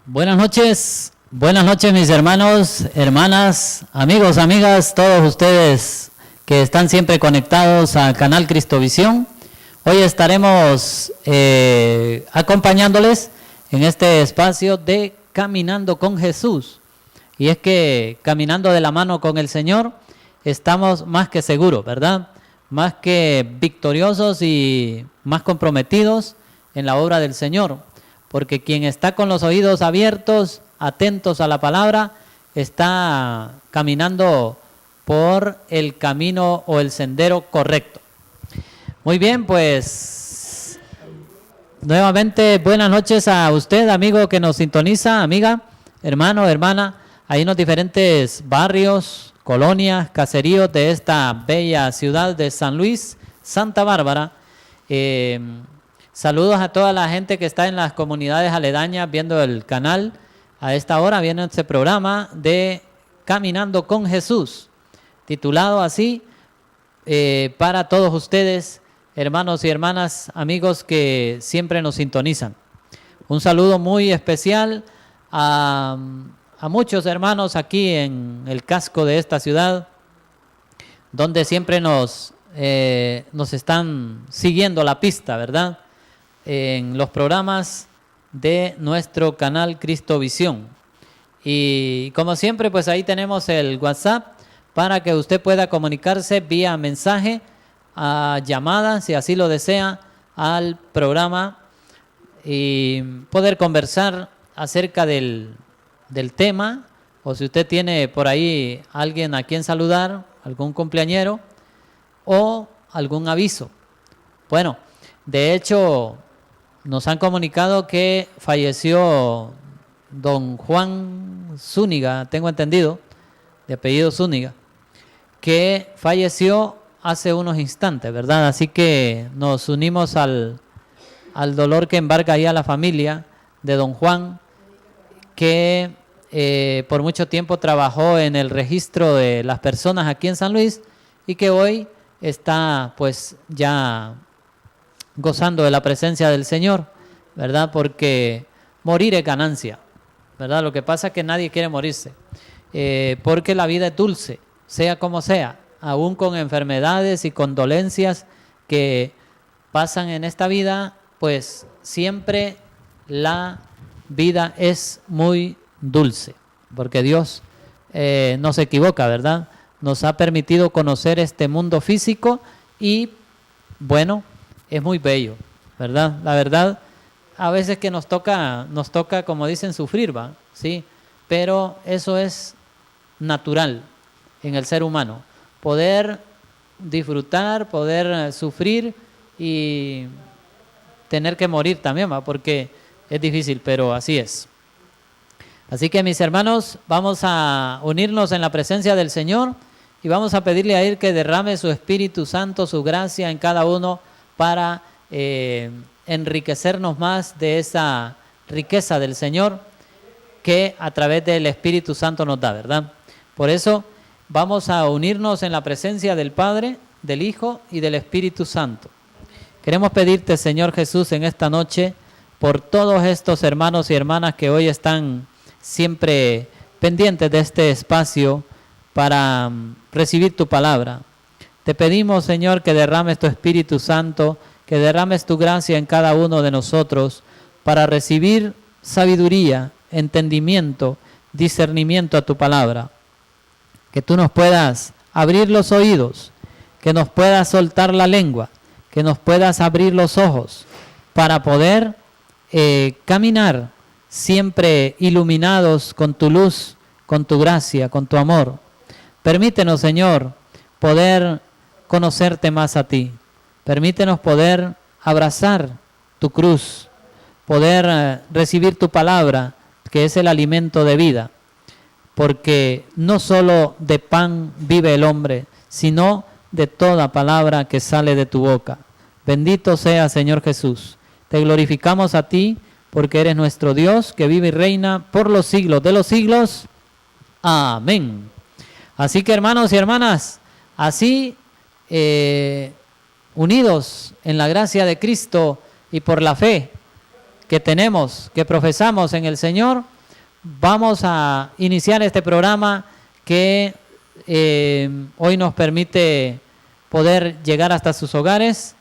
Buenas noches mis hermanos, hermanas, amigos, amigas, todos ustedes que están siempre conectados al canal Cristovisión. Hoy estaremos acompañándoles en este espacio de Caminando con Jesús. Y es que caminando de la mano con el Señor estamos más que seguros, ¿verdad? Más que victoriosos y más comprometidos en la obra del Señor. Porque quien está con los oídos abiertos, atentos a la palabra, está caminando por el camino o el sendero correcto. Muy bien, pues nuevamente buenas noches a usted, amigo que nos sintoniza, amiga, hermano, hermana, ahí en los diferentes barrios, colonias, caseríos de esta bella ciudad de San Luis, Santa Bárbara. Saludos a toda la gente que está en las comunidades aledañas viendo el canal. A esta hora viene este programa de Caminando con Jesús, titulado así para todos ustedes, hermanos y hermanas, amigos que siempre nos sintonizan. Un saludo muy especial a muchos hermanos aquí en el casco de esta ciudad, donde siempre nos están siguiendo la pista, ¿verdad? En los programas de nuestro canal Cristovisión. Y como siempre, pues ahí tenemos el WhatsApp para que usted pueda comunicarse vía mensaje, a llamada, si así lo desea, al programa y poder conversar acerca del tema, o si usted tiene por ahí alguien a quien saludar, algún cumpleañero o algún aviso. Bueno, de hecho, nos han comunicado que falleció don Juan Zúñiga, tengo entendido, de apellido Zúñiga, que falleció hace unos instantes, ¿verdad? Así que nos unimos al dolor que embarga ahí a la familia de don Juan, que por mucho tiempo trabajó en el registro de las personas aquí en San Luis y que hoy está pues ya gozando de la presencia del Señor, ¿verdad? Porque morir es ganancia, ¿verdad? Lo que pasa es que nadie quiere morirse, porque la vida es dulce, sea como sea, aún con enfermedades y con dolencias que pasan en esta vida, pues siempre la vida es muy dulce, porque Dios no se equivoca, ¿verdad? Nos ha permitido conocer este mundo físico y, bueno, es muy bello, ¿verdad? La verdad, a veces que nos toca, como dicen, sufrir, ¿va? Sí, pero eso es natural en el ser humano. Poder disfrutar, poder sufrir y tener que morir también, ¿va? Porque es difícil, pero así es. Así que, mis hermanos, vamos a unirnos en la presencia del Señor y vamos a pedirle a Él que derrame su Espíritu Santo, su gracia en cada uno, para enriquecernos más de esa riqueza del Señor que a través del Espíritu Santo nos da, ¿verdad? Por eso vamos a unirnos en la presencia del Padre, del Hijo y del Espíritu Santo. Queremos pedirte, Señor Jesús, en esta noche, por todos estos hermanos y hermanas que hoy están siempre pendientes de este espacio para recibir tu palabra. Te pedimos, Señor, que derrames tu Espíritu Santo, que derrames tu gracia en cada uno de nosotros para recibir sabiduría, entendimiento, discernimiento a tu palabra. Que tú nos puedas abrir los oídos, que nos puedas soltar la lengua, que nos puedas abrir los ojos para poder caminar siempre iluminados con tu luz, con tu gracia, con tu amor. Permítenos, Señor, poder conocerte más a ti. Permítenos poder abrazar tu cruz, poder recibir tu palabra, que es el alimento de vida, porque no solo de pan vive el hombre, sino de toda palabra que sale de tu boca. Bendito sea, Señor Jesús. Te glorificamos a ti, porque eres nuestro Dios, que vive y reina por los siglos de los siglos. Amén. Así que, hermanos y hermanas, así unidos en la gracia de Cristo y por la fe que tenemos, que profesamos en el Señor, vamos a iniciar este programa que hoy nos permite poder llegar hasta sus hogares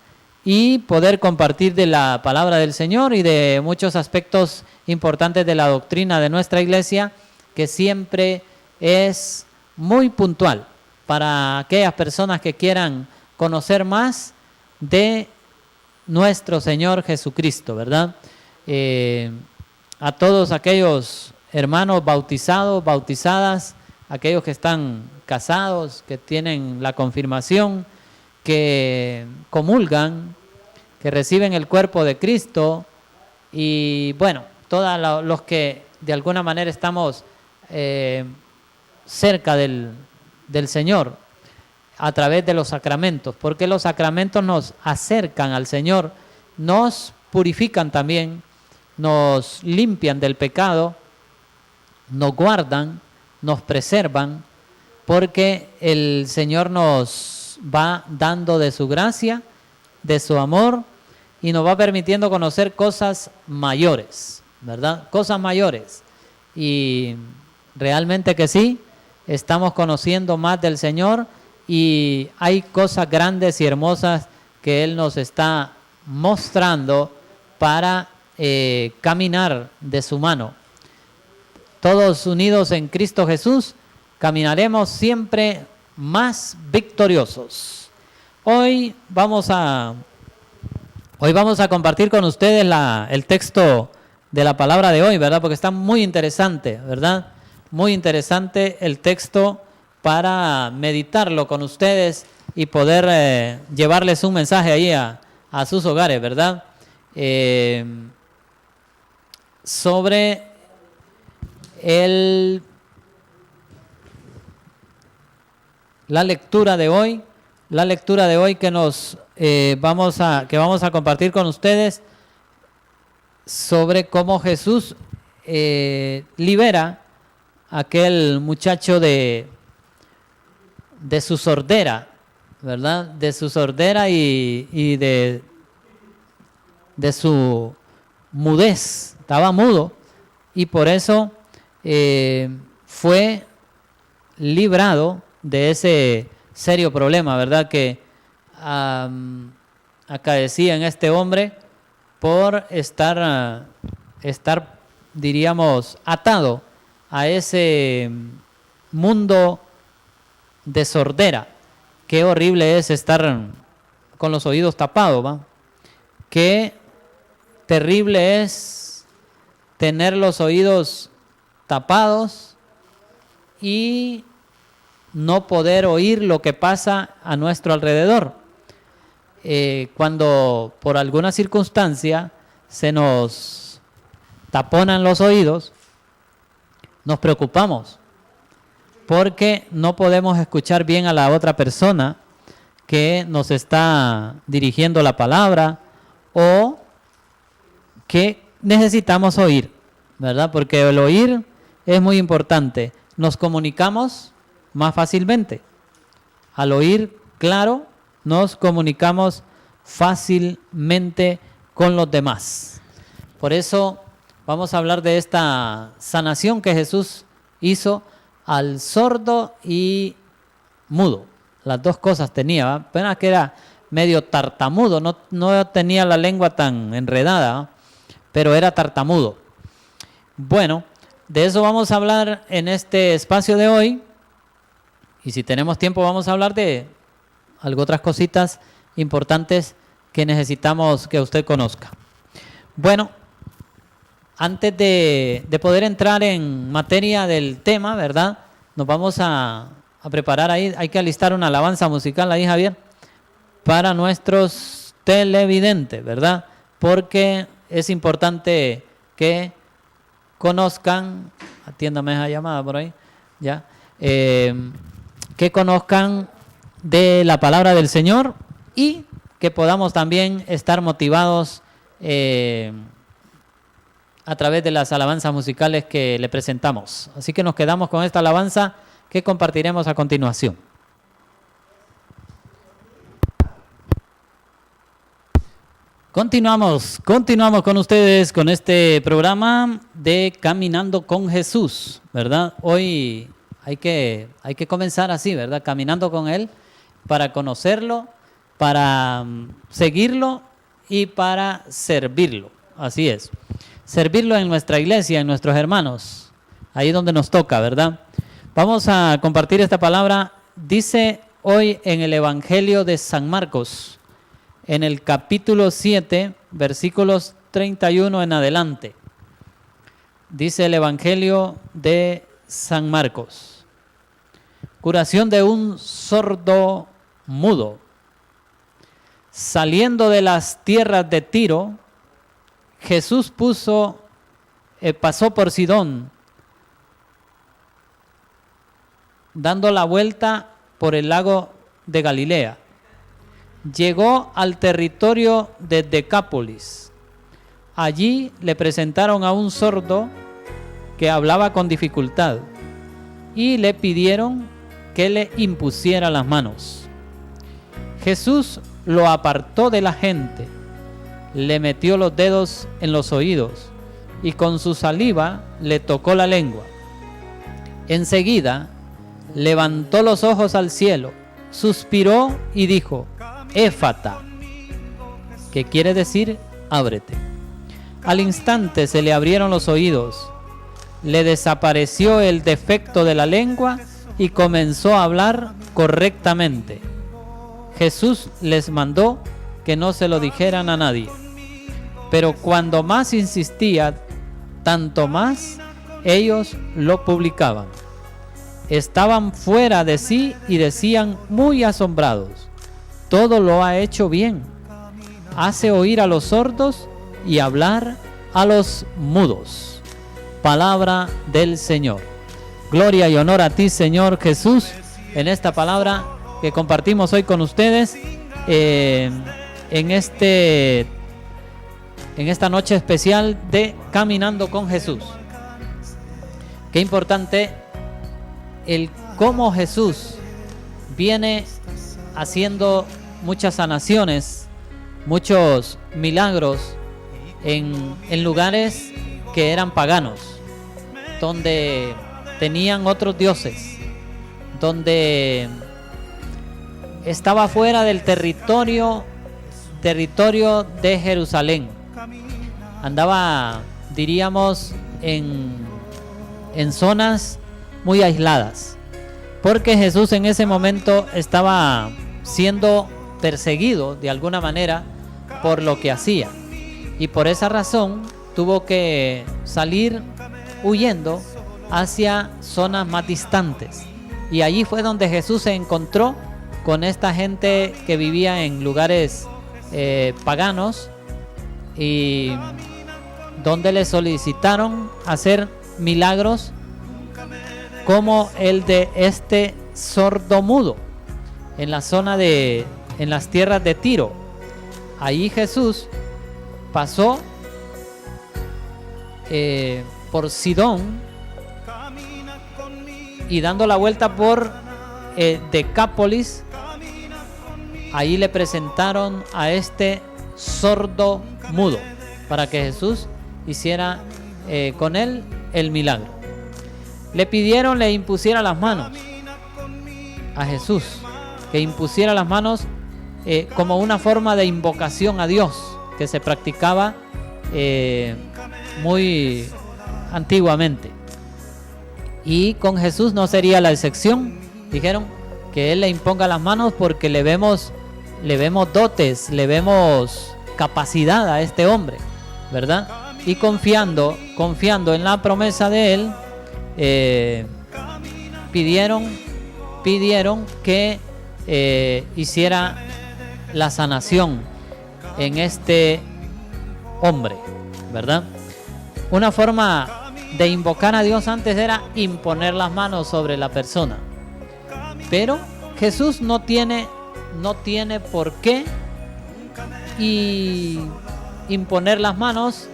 y poder compartir de la palabra del Señor y de muchos aspectos importantes de la doctrina de nuestra iglesia, que siempre es muy puntual para aquellas personas que quieran conocer más de nuestro Señor Jesucristo, ¿verdad? A todos aquellos hermanos bautizados, bautizadas, aquellos que están casados, que tienen la confirmación, que comulgan, que reciben el cuerpo de Cristo y bueno, todos los que de alguna manera estamos cerca del Señor a través de los sacramentos, porque los sacramentos nos acercan al Señor, nos purifican también, nos limpian del pecado, nos guardan, nos preservan, porque el Señor nos va dando de su gracia, de su amor, y nos va permitiendo conocer cosas mayores, ¿verdad? Cosas mayores. Y realmente que sí, estamos conociendo más del Señor y hay cosas grandes y hermosas que Él nos está mostrando para caminar de su mano. Todos unidos en Cristo Jesús, caminaremos siempre más victoriosos. Hoy vamos a compartir con ustedes el texto de la palabra de hoy, ¿verdad? Porque está muy interesante, ¿verdad? Muy interesante el texto para meditarlo con ustedes y poder llevarles un mensaje ahí a sus hogares, ¿verdad? Sobre la lectura de hoy que vamos a compartir con ustedes sobre cómo Jesús libera a aquel muchacho de su sordera, ¿verdad? De su sordera y de su mudez, estaba mudo y por eso fue librado de ese serio problema, ¿verdad? Que acaecía en este hombre por estar, diríamos, atado a ese mundo de sordera. Qué horrible es estar con los oídos tapados, ¿va? Qué terrible es tener los oídos tapados y no poder oír lo que pasa a nuestro alrededor. Cuando por alguna circunstancia se nos taponan los oídos, nos preocupamos porque no podemos escuchar bien a la otra persona que nos está dirigiendo la palabra o que necesitamos oír, ¿verdad? Porque el oír es muy importante. Nos comunicamos más fácilmente. Al oír claro, nos comunicamos fácilmente con los demás. Por eso vamos a hablar de esta sanación que Jesús hizo al sordo y mudo. Las dos cosas tenía, ¿va? Apenas que era medio tartamudo, no tenía la lengua tan enredada, ¿va? Pero era tartamudo. Bueno, de eso vamos a hablar en este espacio de hoy. Y si tenemos tiempo vamos a hablar de algo otras cositas importantes que necesitamos que usted conozca. Bueno, antes de poder entrar en materia del tema, ¿verdad? Nos vamos a preparar ahí. Hay que alistar una alabanza musical ahí, Javier, para nuestros televidentes, ¿verdad? Porque es importante que conozcan, atiéndame esa llamada por ahí, ya, que conozcan de la palabra del Señor y que podamos también estar motivados a través de las alabanzas musicales que le presentamos. Así que nos quedamos con esta alabanza que compartiremos a continuación. Continuamos con ustedes con este programa de Caminando con Jesús, ¿verdad? Hoy hay que comenzar así, ¿verdad? Caminando con Él para conocerlo, para seguirlo y para servirlo. Así es. Servirlo en nuestra iglesia, en nuestros hermanos, ahí donde nos toca, ¿verdad? Vamos a compartir esta palabra. Dice hoy en el Evangelio de San Marcos, en el capítulo 7, versículos 31 en adelante. Dice el Evangelio de San Marcos: curación de un sordo mudo. Saliendo de las tierras de Tiro, Jesús pasó por Sidón, dando la vuelta por el lago de Galilea. Llegó al territorio de Decápolis. Allí le presentaron a un sordo que hablaba con dificultad y le pidieron que le impusiera las manos. Jesús lo apartó de la gente, le metió los dedos en los oídos y con su saliva le tocó la lengua. Enseguida levantó los ojos al cielo, suspiró y dijo: Éfata, que quiere decir ábrete. Al instante se le abrieron los oídos, le desapareció el defecto de la lengua y comenzó a hablar correctamente. Jesús les mandó que no se lo dijeran a nadie, pero cuando más insistía, tanto más ellos lo publicaban. Estaban fuera de sí y decían muy asombrados: todo lo ha hecho bien. Hace oír a los sordos y hablar a los mudos. Palabra del Señor. Gloria y honor a ti, Señor Jesús, en esta palabra que compartimos hoy con ustedes en esta noche especial de Caminando con Jesús. Qué importante el cómo Jesús viene haciendo muchas sanaciones, muchos milagros en lugares que eran paganos, donde tenían otros dioses, donde estaba fuera del territorio de Jerusalén. Andaba, diríamos, en zonas muy aisladas, porque Jesús en ese momento estaba siendo perseguido de alguna manera por lo que hacía, y por esa razón tuvo que salir huyendo hacia zonas más distantes, y allí fue donde Jesús se encontró con esta gente que vivía en lugares paganos, y donde le solicitaron hacer milagros como el de este sordo mudo en la zona en las tierras de Tiro. Ahí Jesús pasó por Sidón y dando la vuelta por Decápolis, ahí le presentaron a este sordo mudo para que Jesús hiciera con él el milagro. Le pidieron le impusiera las manos a Jesús, que impusiera las manos como una forma de invocación a Dios que se practicaba muy antiguamente. Y con Jesús no sería la excepción. Dijeron que Él le imponga las manos porque le vemos dotes, le vemos capacidad a este hombre, ¿verdad? Y confiando en la promesa de Él, pidieron que hiciera la sanación en este hombre, ¿verdad? Una forma de invocar a Dios antes era imponer las manos sobre la persona, pero Jesús no tiene por qué imponer las manos,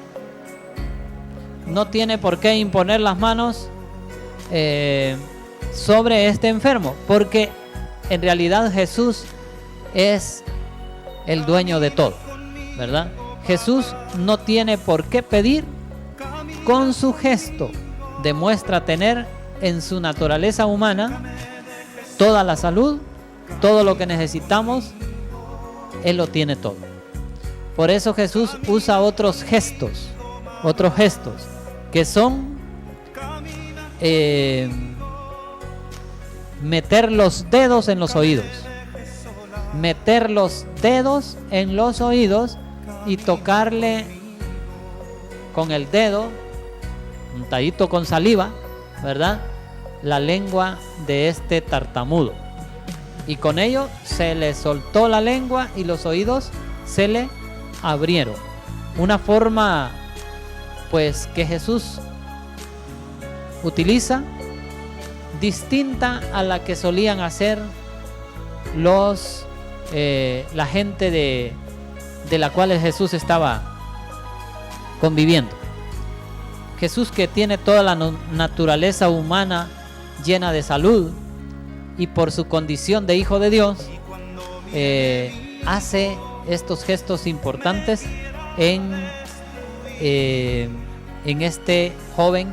sobre este enfermo, porque en realidad Jesús es el dueño de todo, ¿verdad? Jesús no tiene por qué pedir. Con su gesto demuestra tener en su naturaleza humana toda la salud, todo lo que necesitamos. Él lo tiene todo. Por eso Jesús usa otros gestos que son meter los dedos en los oídos. Meter los dedos en los oídos y tocarle con el dedo, untadito con saliva, ¿verdad?, la lengua de este tartamudo. Y con ello se le soltó la lengua y los oídos se le abrieron. Una forma, pues, que Jesús utiliza, distinta a la que solían hacer la gente de la cual Jesús estaba conviviendo. Jesús, que tiene toda la naturaleza humana llena de salud, y por su condición de Hijo de Dios, hace estos gestos importantes en este joven,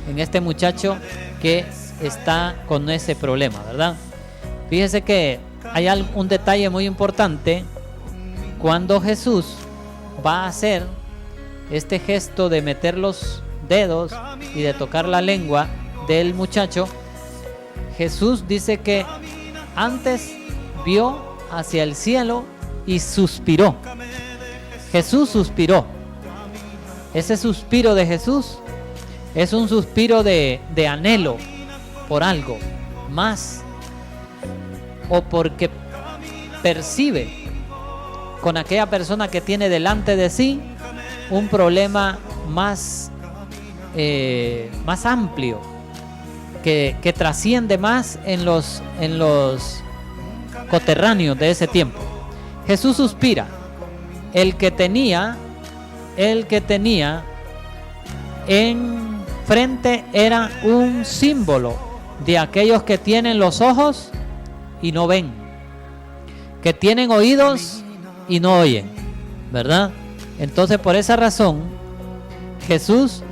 en este muchacho que está con ese problema, ¿verdad? Fíjese que hay un detalle muy importante. Cuando Jesús va a hacer este gesto de meter los dedos y de tocar la lengua del muchacho, Jesús dice que antes vio hacia el cielo y suspiró. Jesús suspiró. Ese suspiro de Jesús es un suspiro de anhelo por algo más, o porque percibe con aquella persona que tiene delante de sí un problema más amplio, que trasciende más en los coterráneos de ese tiempo. Jesús suspira. El que tenía en frente era un símbolo de aquellos que tienen los ojos y no ven, que tienen oídos y no oyen, ¿verdad? Entonces, por esa razón, Jesús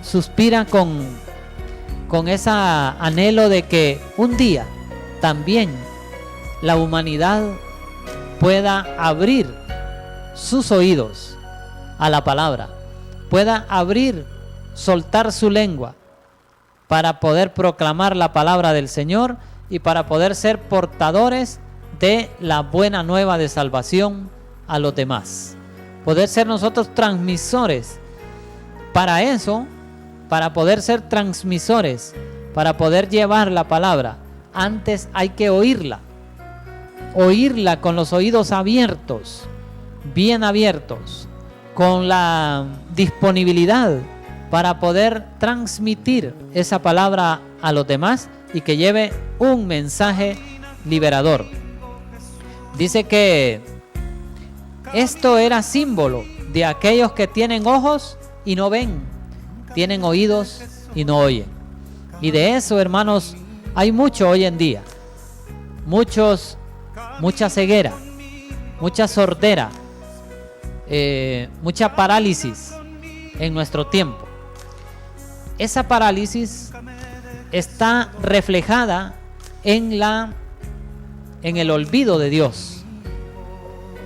suspira con ese anhelo de que un día también la humanidad pueda abrir sus oídos a la palabra, pueda soltar su lengua para poder proclamar la palabra del Señor y para poder ser portadores de la buena nueva de salvación a los demás. Poder ser nosotros transmisores. Para eso, para poder ser transmisores, para poder llevar la palabra, antes hay que oírla con los oídos abiertos, bien abiertos, con la disponibilidad para poder transmitir esa palabra a los demás y que lleve un mensaje liberador. Dice que esto era símbolo de aquellos que tienen ojos y no ven, tienen oídos y no oyen. Y de eso, hermanos, hay mucho hoy en día. Mucha ceguera, mucha sordera, mucha parálisis en nuestro tiempo. Esa parálisis está reflejada en el olvido de Dios.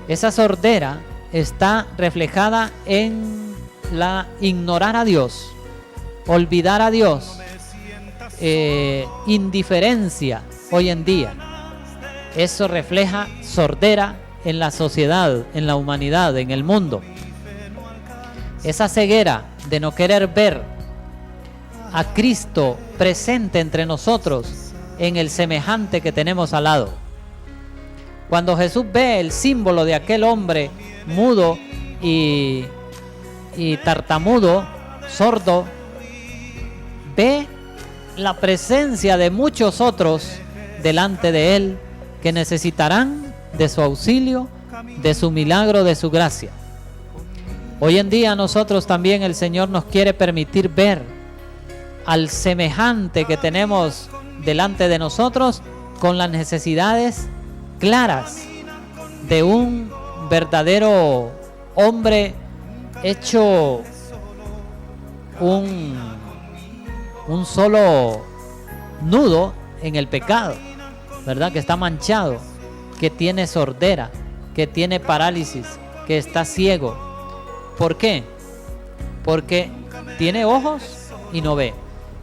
Esa sordera está reflejada en la ignorar a Dios, olvidar a Dios, indiferencia hoy en día. Eso refleja sordera en la sociedad, en la humanidad, en el mundo. Esa ceguera de no querer ver a Cristo presente entre nosotros en el semejante que tenemos al lado. Cuando Jesús ve el símbolo de aquel hombre mudo y tartamudo, sordo, ve la presencia de muchos otros delante de él que necesitarán de su auxilio, de su milagro, de su gracia. Hoy en día nosotros también el Señor nos quiere permitir ver al semejante que tenemos delante de nosotros con las necesidades claras de un verdadero hombre hecho un solo nudo en el pecado, ¿verdad? Que está manchado, que tiene sordera, que tiene parálisis, que está ciego. ¿Por qué? Porque tiene ojos y no ve.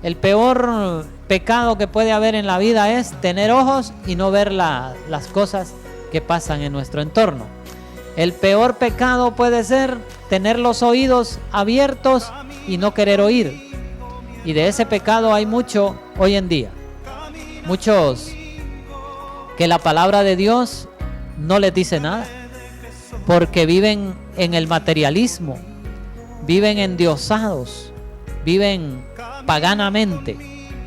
El peor pecado que puede haber en la vida es tener ojos y no ver las cosas que pasan en nuestro entorno. El peor pecado puede ser tener los oídos abiertos y no querer oír. Y de ese pecado hay mucho hoy en día. Muchos que la palabra de Dios no les dice nada, porque viven en el materialismo, viven endiosados, viven paganamente,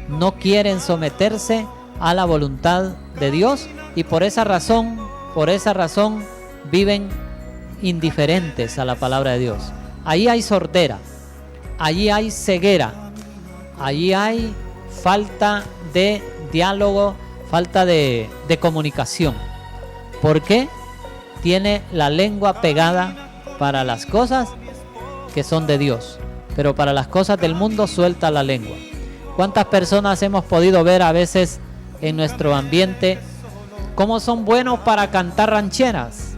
no quieren someterse a la voluntad de Dios y por esa razón viven indiferentes a la palabra de Dios. Ahí hay sordera, allí hay ceguera, allí hay falta de diálogo, falta de comunicación. ¿Por qué? Tiene la lengua pegada para las cosas que son de Dios, pero para las cosas del mundo suelta la lengua. ¿Cuántas personas hemos podido ver a veces en nuestro ambiente cómo son buenos para cantar rancheras,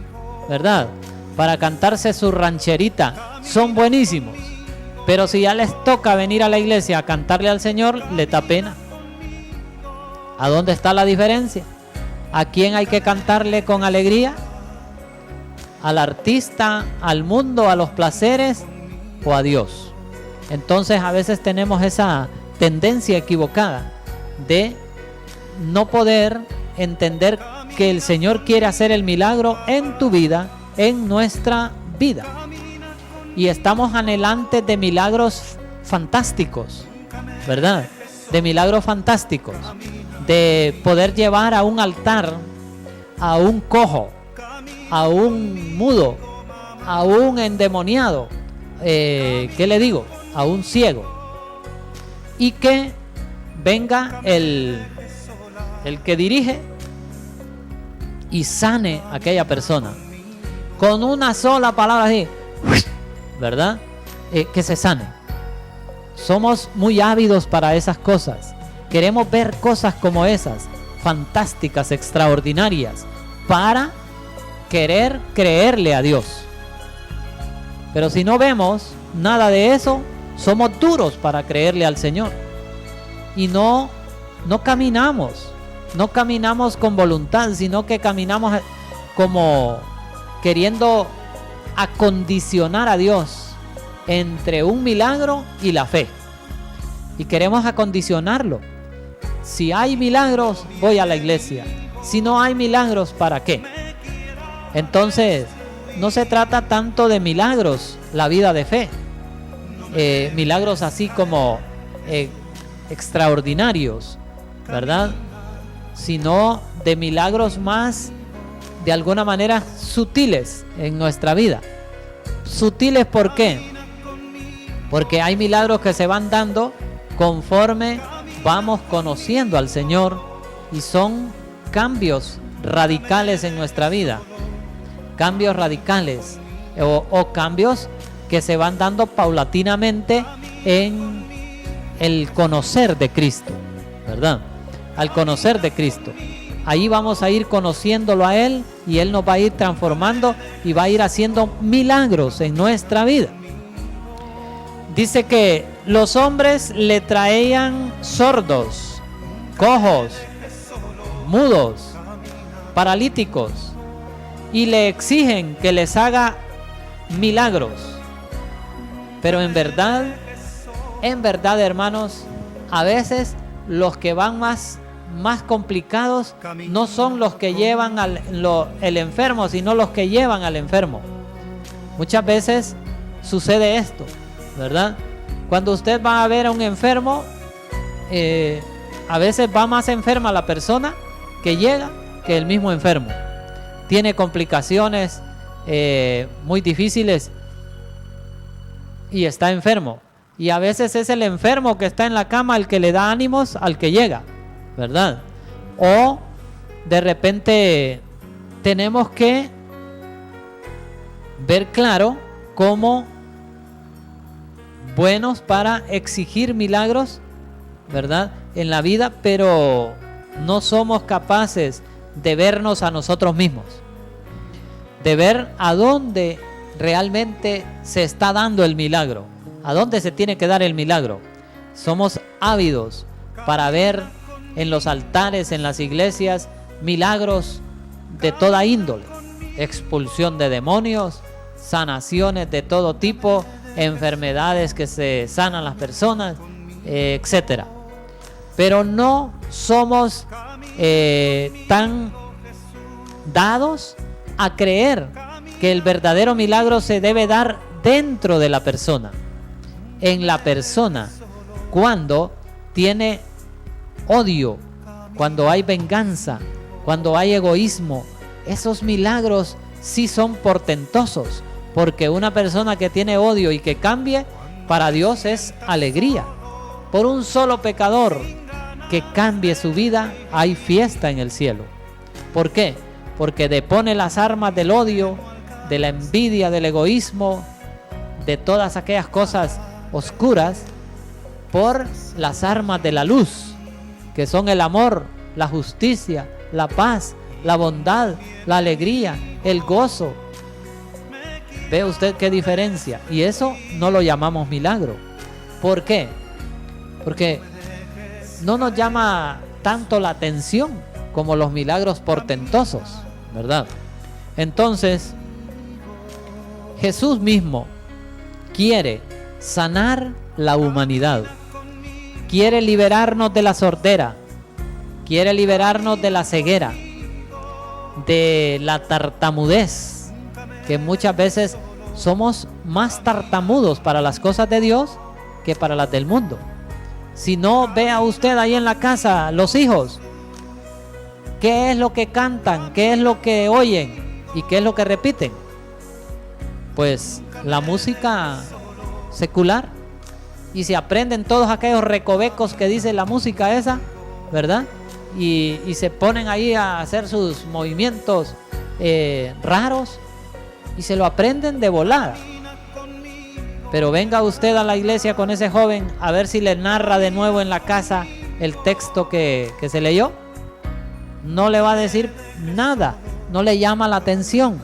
¿verdad? Para cantarse su rancherita, son buenísimos, pero si ya les toca venir a la iglesia a cantarle al Señor, les da pena. ¿A dónde está la diferencia? ¿A quién hay que cantarle con alegría? ¿Al artista, al mundo, a los placeres o a Dios? Entonces a veces tenemos esa tendencia equivocada de no poder entender que el Señor quiere hacer el milagro en tu vida, en nuestra vida. Y estamos anhelantes de milagros fantásticos, ¿verdad? De milagros fantásticos, de poder llevar a un altar a un cojo, a un mudo, a un endemoniado, ¿qué le digo? A un ciego, y que venga el que dirige y sane a aquella persona con una sola palabra así, ¿verdad? Que se sane. Somos muy ávidos para esas cosas. Queremos ver cosas como esas, fantásticas, extraordinarias, para querer creerle a Dios. Pero si no vemos nada de eso, somos duros para creerle al Señor. Y no caminamos con voluntad, sino que caminamos como queriendo acondicionar a Dios entre un milagro y la fe. Y queremos acondicionarlo. Si hay milagros, voy a la iglesia. Si no hay milagros, ¿para qué? Entonces, no se trata tanto de milagros, la vida de fe. Milagros así como extraordinarios, ¿verdad? Sino de milagros más, de alguna manera, sutiles en nuestra vida. Sutiles, ¿por qué? Porque hay milagros que se van dando conforme vamos conociendo al Señor y son cambios radicales en nuestra vida. Cambios radicales o cambios que se van dando paulatinamente en el conocer de Cristo, ¿verdad? Al conocer de Cristo. Ahí vamos a ir conociéndolo a Él y Él nos va a ir transformando y va a ir haciendo milagros en nuestra vida. Dice que los hombres le traían sordos, cojos, mudos, paralíticos y le exigen que les haga milagros. Pero en verdad, hermanos, a veces los que van más complicados no son los que llevan el enfermo, sino los que llevan al enfermo. Muchas veces sucede esto, ¿verdad? Cuando usted va a ver a un enfermo, a veces va más enferma la persona que llega que el mismo enfermo. Tiene complicaciones muy difíciles y está enfermo. Y a veces es el enfermo que está en la cama el que le da ánimos al que llega, ¿verdad? O de repente tenemos que ver claro cómo buenos para exigir milagros, ¿verdad?, en la vida, pero no somos capaces de vernos a nosotros mismos, de ver a dónde realmente se está dando el milagro, a dónde se tiene que dar el milagro. Somos ávidos para ver en los altares, en las iglesias, milagros de toda índole, expulsión de demonios, sanaciones de todo tipo, enfermedades que se sanan las personas, etcétera. Pero no somos tan dados a creer que el verdadero milagro se debe dar dentro de la persona, en la persona, cuando tiene odio, cuando hay venganza, cuando hay egoísmo. Esos milagros sí son portentosos, porque una persona que tiene odio y que cambie, para Dios es alegría. Por un solo pecador que cambie su vida, hay fiesta en el cielo. ¿Por qué? Porque depone las armas del odio, de la envidia, del egoísmo, de todas aquellas cosas oscuras, por las armas de la luz, que son el amor, la justicia, la paz, la bondad, la alegría, el gozo. ¿Ve usted qué diferencia? Y eso no lo llamamos milagro. ¿Por qué? Porque no nos llama tanto la atención como los milagros portentosos, ¿verdad? Entonces, Jesús mismo quiere sanar la humanidad, quiere liberarnos de la sordera, quiere liberarnos de la ceguera, de la tartamudez, que muchas veces somos más tartamudos para las cosas de Dios que para las del mundo. Si no, vea usted ahí en la casa los hijos, qué es lo que cantan, qué es lo que oyen y qué es lo que repiten. Pues la música secular, y se aprenden todos aquellos recovecos que dice la música esa, ¿verdad? Y se ponen ahí a hacer sus movimientos raros y se lo aprenden de volada. Pero venga usted a la iglesia con ese joven a ver si le narra de nuevo en la casa el texto que se leyó. No le va a decir nada, no le llama la atención.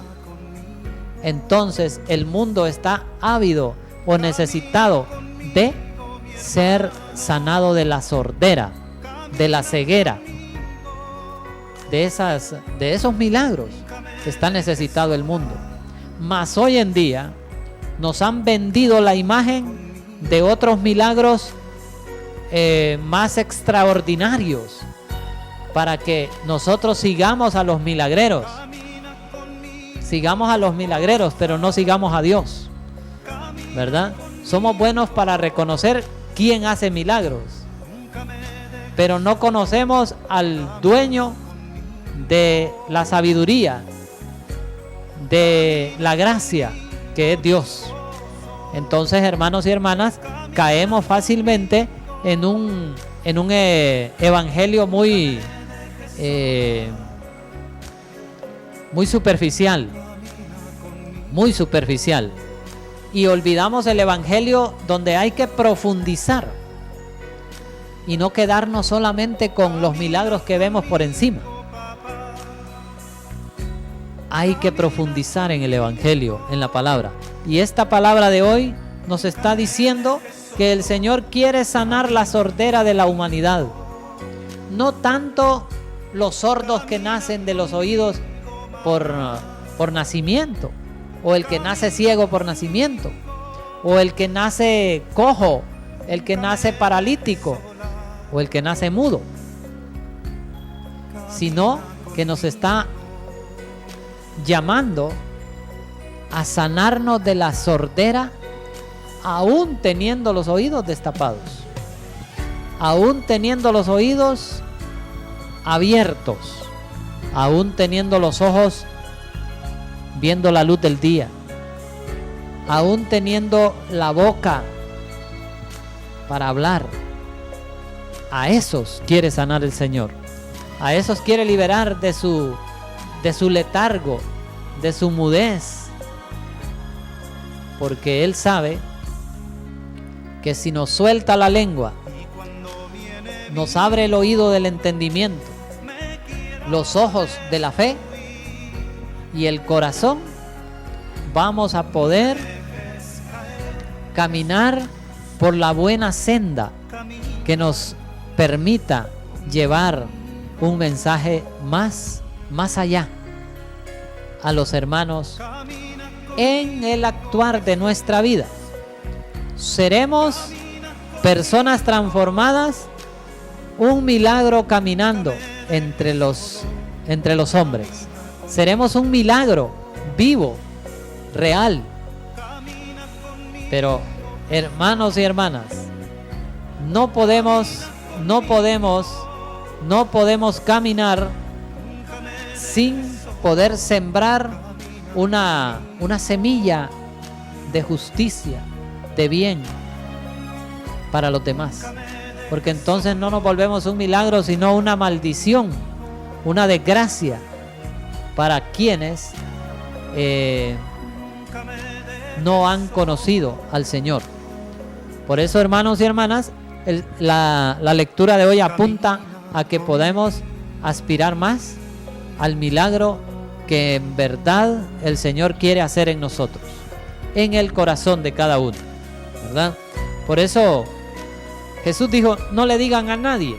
Entonces el mundo está ávido o necesitado de ser sanado de la sordera, de la ceguera, de esos milagros que está necesitado el mundo. Mas hoy en día nos han vendido la imagen de otros milagros más extraordinarios, para que nosotros sigamos a los milagreros, pero no sigamos a Dios, ¿verdad? Somos buenos para reconocer quién hace milagros, pero no conocemos al dueño de la sabiduría, de la gracia, que es Dios. Entonces, hermanos y hermanas, caemos fácilmente en un evangelio muy superficial, y olvidamos el evangelio donde hay que profundizar y no quedarnos solamente con los milagros que vemos por encima. Hay que profundizar en el evangelio, en la palabra. Y esta palabra de hoy nos está diciendo que el Señor quiere sanar la sordera de la humanidad. No tanto los sordos que nacen de los oídos por nacimiento, o el que nace ciego por nacimiento, o el que nace cojo, el que nace paralítico, o el que nace mudo, sino que nos está llamando a sanarnos de la sordera, aún teniendo los oídos destapados, aún teniendo los oídos abiertos, aún teniendo los ojos viendo la luz del día, aún teniendo la boca para hablar. A esos quiere sanar el Señor, a esos quiere liberar de su letargo, de su mudez, porque Él sabe que si nos suelta la lengua, nos abre el oído del entendimiento, los ojos de la fe y el corazón, vamos a poder caminar por la buena senda que nos permita llevar un mensaje más allá a los hermanos en el actuar de nuestra vida. Seremos personas transformadas, un milagro caminando entre los hombres. Seremos un milagro vivo, real. Pero hermanos y hermanas, no podemos caminar sin poder sembrar una semilla de justicia, de bien para los demás, porque entonces no nos volvemos un milagro, sino una maldición, una desgracia para quienes no han conocido al Señor. Por eso, hermanos y hermanas, la lectura de hoy apunta a que podemos aspirar más al milagro que en verdad el Señor quiere hacer en nosotros, en el corazón de cada uno, ¿verdad? Por eso Jesús dijo: no le digan a nadie,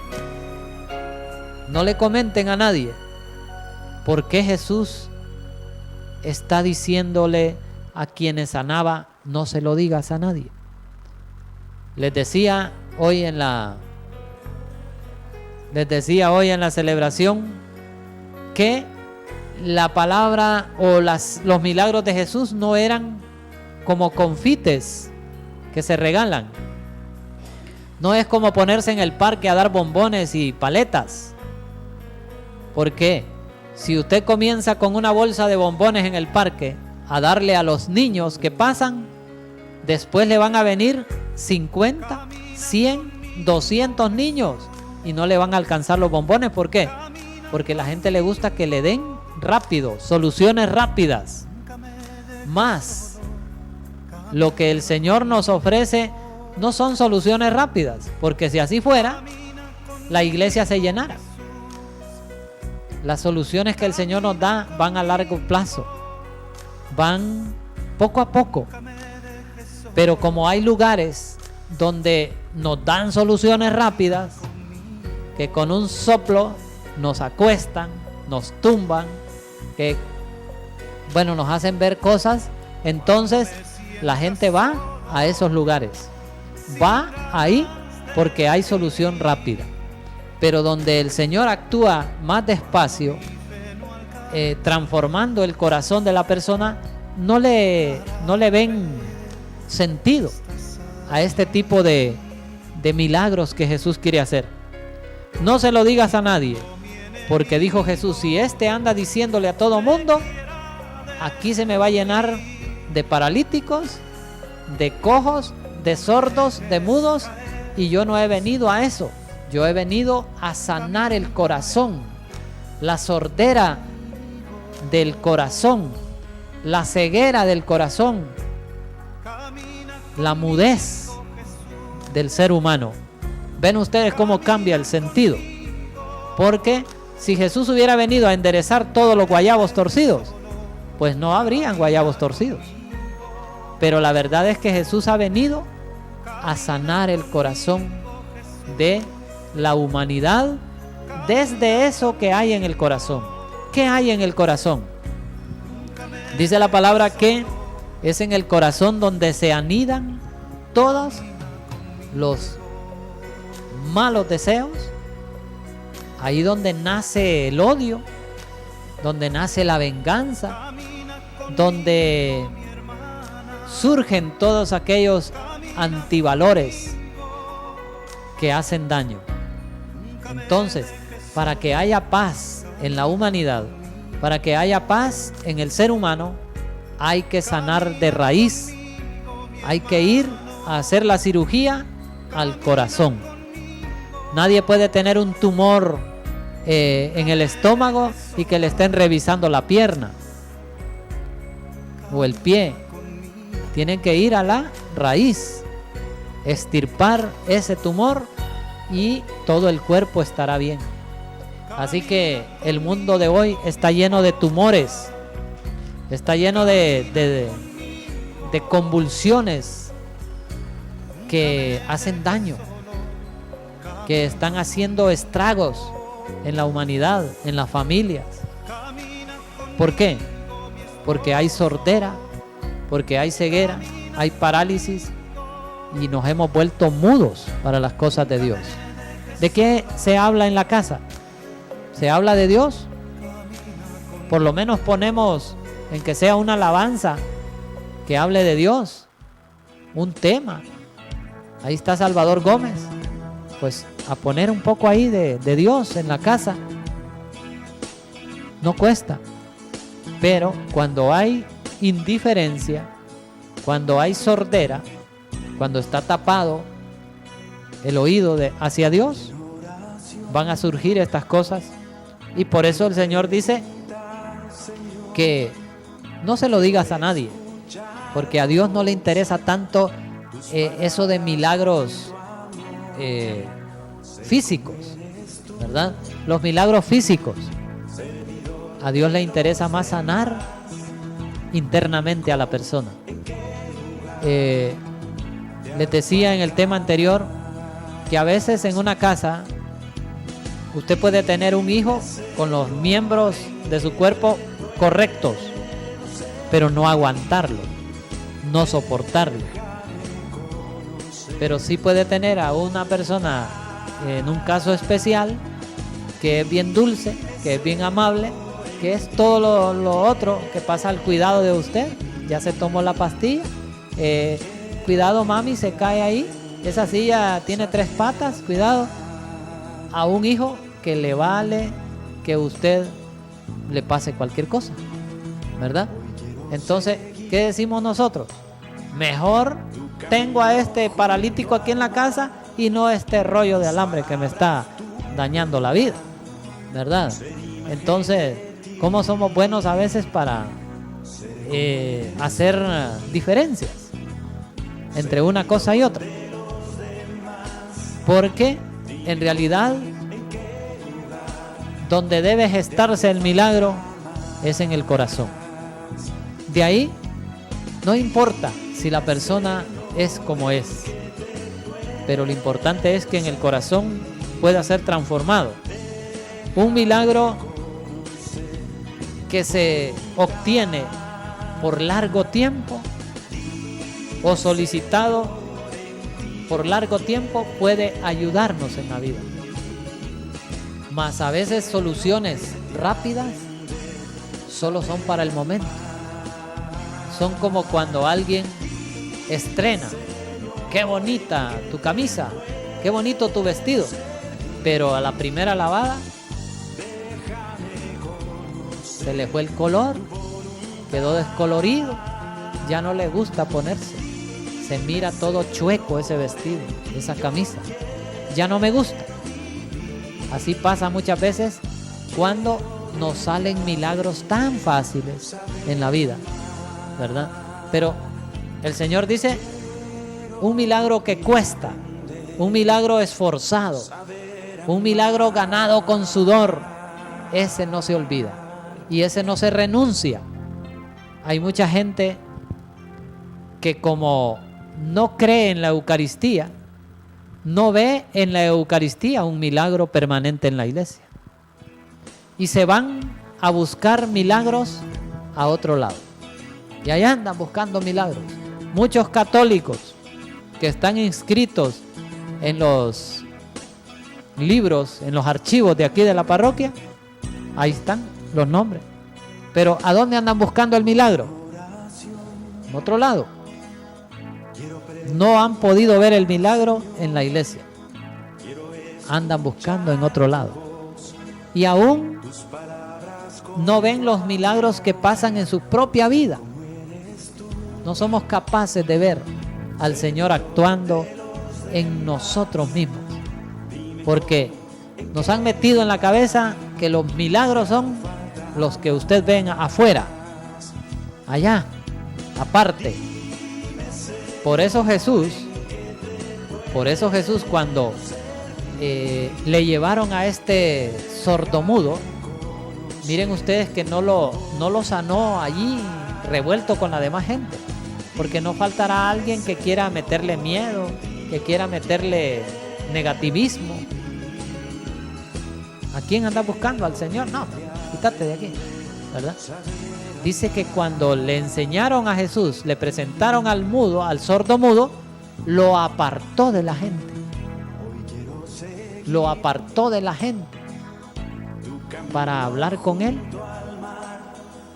no le comenten a nadie. ¿Por qué Jesús está diciéndole a quienes sanaba: no se lo digas a nadie? Les decía hoy en la celebración que la palabra o los milagros de Jesús no eran como confites que se regalan. No es como ponerse en el parque a dar bombones y paletas. ¿Por qué? Si usted comienza con una bolsa de bombones en el parque a darle a los niños que pasan, después le van a venir 50, 100, 200 niños y no le van a alcanzar los bombones. ¿Por qué? Porque a la gente le gusta que le den rápido, soluciones rápidas. Más lo que el Señor nos ofrece no son soluciones rápidas, porque si así fuera, la iglesia se llenara. Las soluciones que el Señor nos da van a largo plazo, van poco a poco. Pero como hay lugares donde nos dan soluciones rápidas, que con un soplo nos acuestan, nos tumban, que nos hacen ver cosas, entonces la gente va a esos lugares, va ahí porque hay solución rápida. Pero donde el Señor actúa más despacio, transformando el corazón de la persona, no le ven sentido a este tipo de milagros que Jesús quiere hacer. No se lo digas a nadie, porque dijo Jesús: si anda diciéndole a todo mundo, aquí se me va a llenar de paralíticos, de cojos, de sordos, de mudos, y yo no he venido a eso. Yo he venido a sanar el corazón, la sordera del corazón, la ceguera del corazón, la mudez del ser humano. ¿Ven ustedes cómo cambia el sentido? Porque si Jesús hubiera venido a enderezar todos los guayabos torcidos, pues no habrían guayabos torcidos. Pero la verdad es que Jesús ha venido a sanar el corazón de la humanidad, desde eso que hay en el corazón. ¿Qué hay en el corazón? Dice la palabra que es en el corazón donde se anidan todos los malos deseos, ahí donde nace el odio, donde nace la venganza, donde surgen todos aquellos antivalores que hacen daño. Entonces, para que haya paz en la humanidad, para que haya paz en el ser humano, hay que sanar de raíz, hay que ir a hacer la cirugía al corazón. Nadie puede tener un tumor en el estómago y que le estén revisando la pierna o el pie. Tienen que ir a la raíz, extirpar ese tumor y todo el cuerpo estará bien. Así que el mundo de hoy está lleno de tumores, está lleno de convulsiones que hacen daño, que están haciendo estragos en la humanidad, en las familias. ¿Por qué? Porque hay sordera, porque hay ceguera, hay parálisis y nos hemos vuelto mudos para las cosas de Dios. ¿De qué se habla en la casa? ¿Se habla de Dios? Por lo menos ponemos en que sea una alabanza que hable de Dios, un tema. Ahí está Salvador Gómez, pues a poner un poco ahí de Dios en la casa. No cuesta, pero cuando hay indiferencia, cuando hay sordera, cuando está tapado el oído hacia Dios, van a surgir estas cosas. Y por eso el Señor dice que no se lo digas a nadie, porque a Dios no le interesa tanto eso de milagros físicos, ¿verdad? Los milagros físicos. A Dios le interesa más sanar internamente a la persona. Les decía en el tema anterior que a veces en una casa usted puede tener un hijo con los miembros de su cuerpo correctos, pero no aguantarlo, no soportarlo. Pero sí puede tener a una persona en un caso especial que es bien dulce, que es bien amable, que es todo lo otro, que pasa al cuidado de usted. Ya se tomó la pastilla, cuidado mami, se cae ahí, esa silla tiene 3 patas, cuidado. A un hijo que le vale que usted le pase cualquier cosa, ¿verdad? Entonces, ¿qué decimos nosotros? Mejor tengo a este paralítico aquí en la casa y no este rollo de alambre que me está dañando la vida, ¿verdad? Entonces, ¿cómo somos buenos a veces para hacer diferencias entre una cosa y otra? Porque en realidad donde debe gestarse el milagro es en el corazón. De ahí no importa si la persona es como es, pero lo importante es que en el corazón pueda ser transformado. Un milagro que se obtiene por largo tiempo o solicitado por largo tiempo puede ayudarnos en la vida. Mas a veces soluciones rápidas solo son para el momento. Son como cuando alguien estrena: qué bonita tu camisa, qué bonito tu vestido, pero a la primera lavada se le fue el color, quedó descolorido, ya no le gusta ponerse, se mira todo chueco ese vestido, esa camisa, ya no me gusta. Así pasa muchas veces cuando nos salen milagros tan fáciles en la vida, ¿verdad? Pero el Señor dice: un milagro que cuesta, un milagro esforzado, un milagro ganado con sudor, ese no se olvida y ese no se renuncia. Hay mucha gente que, como no cree en la Eucaristía, no ve en la Eucaristía un milagro permanente en la iglesia. Y se van a buscar milagros a otro lado. Y allá andan buscando milagros. Muchos católicos que están inscritos en los libros, en los archivos de aquí de la parroquia, ahí están los nombres. Pero ¿a dónde andan buscando el milagro? En otro lado. No han podido ver el milagro en la iglesia. Andan buscando en otro lado. Y aún no ven los milagros que pasan en su propia vida. No somos capaces de ver al Señor actuando en nosotros mismos. Porque nos han metido en la cabeza que los milagros son los que usted ven afuera, allá, aparte. Por eso Jesús cuando le llevaron a este sordomudo, miren ustedes que no lo sanó allí revuelto con la demás gente, porque no faltará alguien que quiera meterle miedo, que quiera meterle negativismo. ¿A quién anda buscando? ¿Al Señor? No, quítate de aquí, ¿verdad? Dice que cuando le enseñaron a Jesús, le presentaron al mudo, al sordo mudo, lo apartó de la gente. Lo apartó de la gente para hablar con él.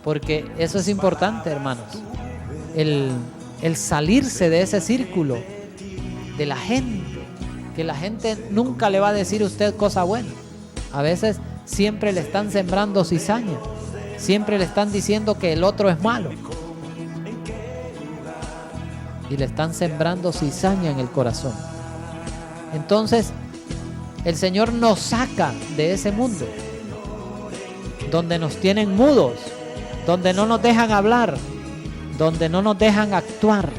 Porque eso es importante, hermanos. El salirse de ese círculo de la gente. Que la gente nunca le va a decir a usted cosa buena. A veces siempre le están sembrando cizaña. Siempre le están diciendo que el otro es malo. Y le están sembrando cizaña en el corazón. Entonces, el Señor nos saca de ese mundo donde nos tienen mudos, donde no nos dejan hablar, donde no nos dejan actuar,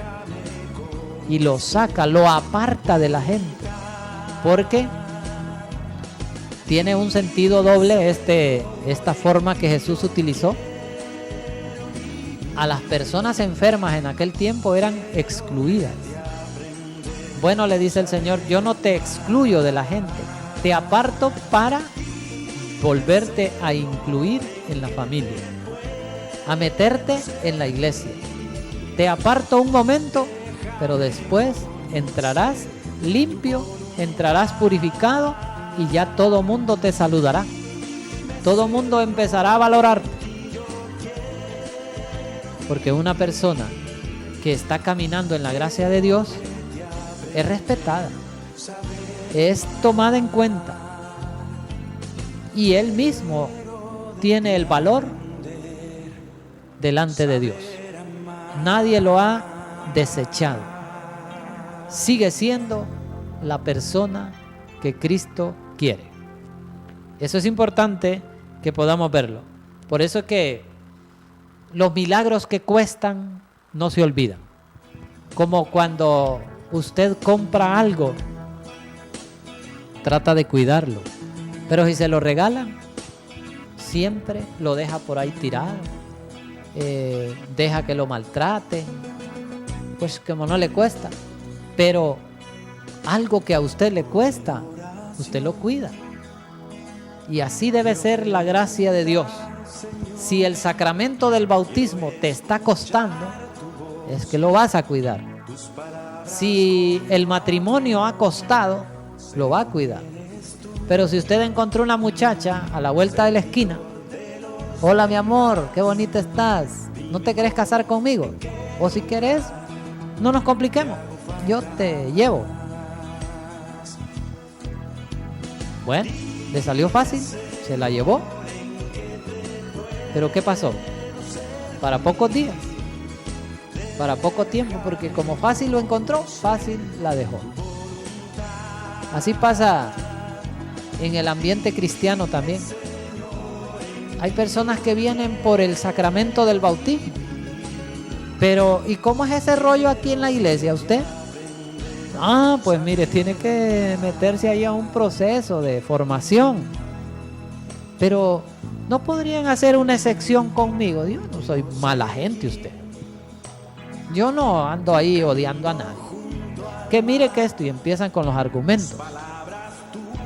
y lo saca, lo aparta de la gente, porque tiene un sentido doble esta forma que Jesús utilizó. A las personas enfermas en aquel tiempo eran excluidas. Bueno, le dice el Señor, yo no te excluyo de la gente, te aparto para volverte a incluir en la familia, a meterte en la iglesia. Te aparto un momento, pero después entrarás limpio, entrarás purificado y ya todo mundo te saludará. Todo mundo empezará a valorarte. Porque una persona que está caminando en la gracia de Dios es respetada, es tomada en cuenta, y él mismo tiene el valor delante de Dios. Nadie lo ha desechado. Sigue siendo la persona que Cristo quiere. Eso es importante que podamos verlo. Por eso es que los milagros que cuestan no se olvidan. Como cuando usted compra algo, trata de cuidarlo. Pero si se lo regalan, siempre lo deja por ahí tirado. Deja que lo maltraten. Pues como no le cuesta. Pero algo que a usted le cuesta, usted lo cuida. Y así debe ser la gracia de Dios. Si el sacramento del bautismo te está costando, es que lo vas a cuidar. Si el matrimonio ha costado, lo va a cuidar. Pero si usted encontró una muchacha a la vuelta de la esquina, hola mi amor, qué bonita estás, ¿no te querés casar conmigo? O si querés, no nos compliquemos, yo te llevo. Bueno, le salió fácil, se la llevó. Pero ¿qué pasó? Para pocos días, para poco tiempo, porque como fácil lo encontró, fácil la dejó. Así pasa en el ambiente cristiano también. Hay personas que vienen por el sacramento del bautismo. Pero, ¿y cómo es ese rollo aquí en la iglesia? ¿Usted? Ah, pues mire, tiene que meterse ahí a un proceso de formación. Pero, ¿no podrían hacer una excepción conmigo? Yo no soy mala gente usted. Yo no ando ahí odiando a nadie. Que mire que esto, y empiezan con los argumentos.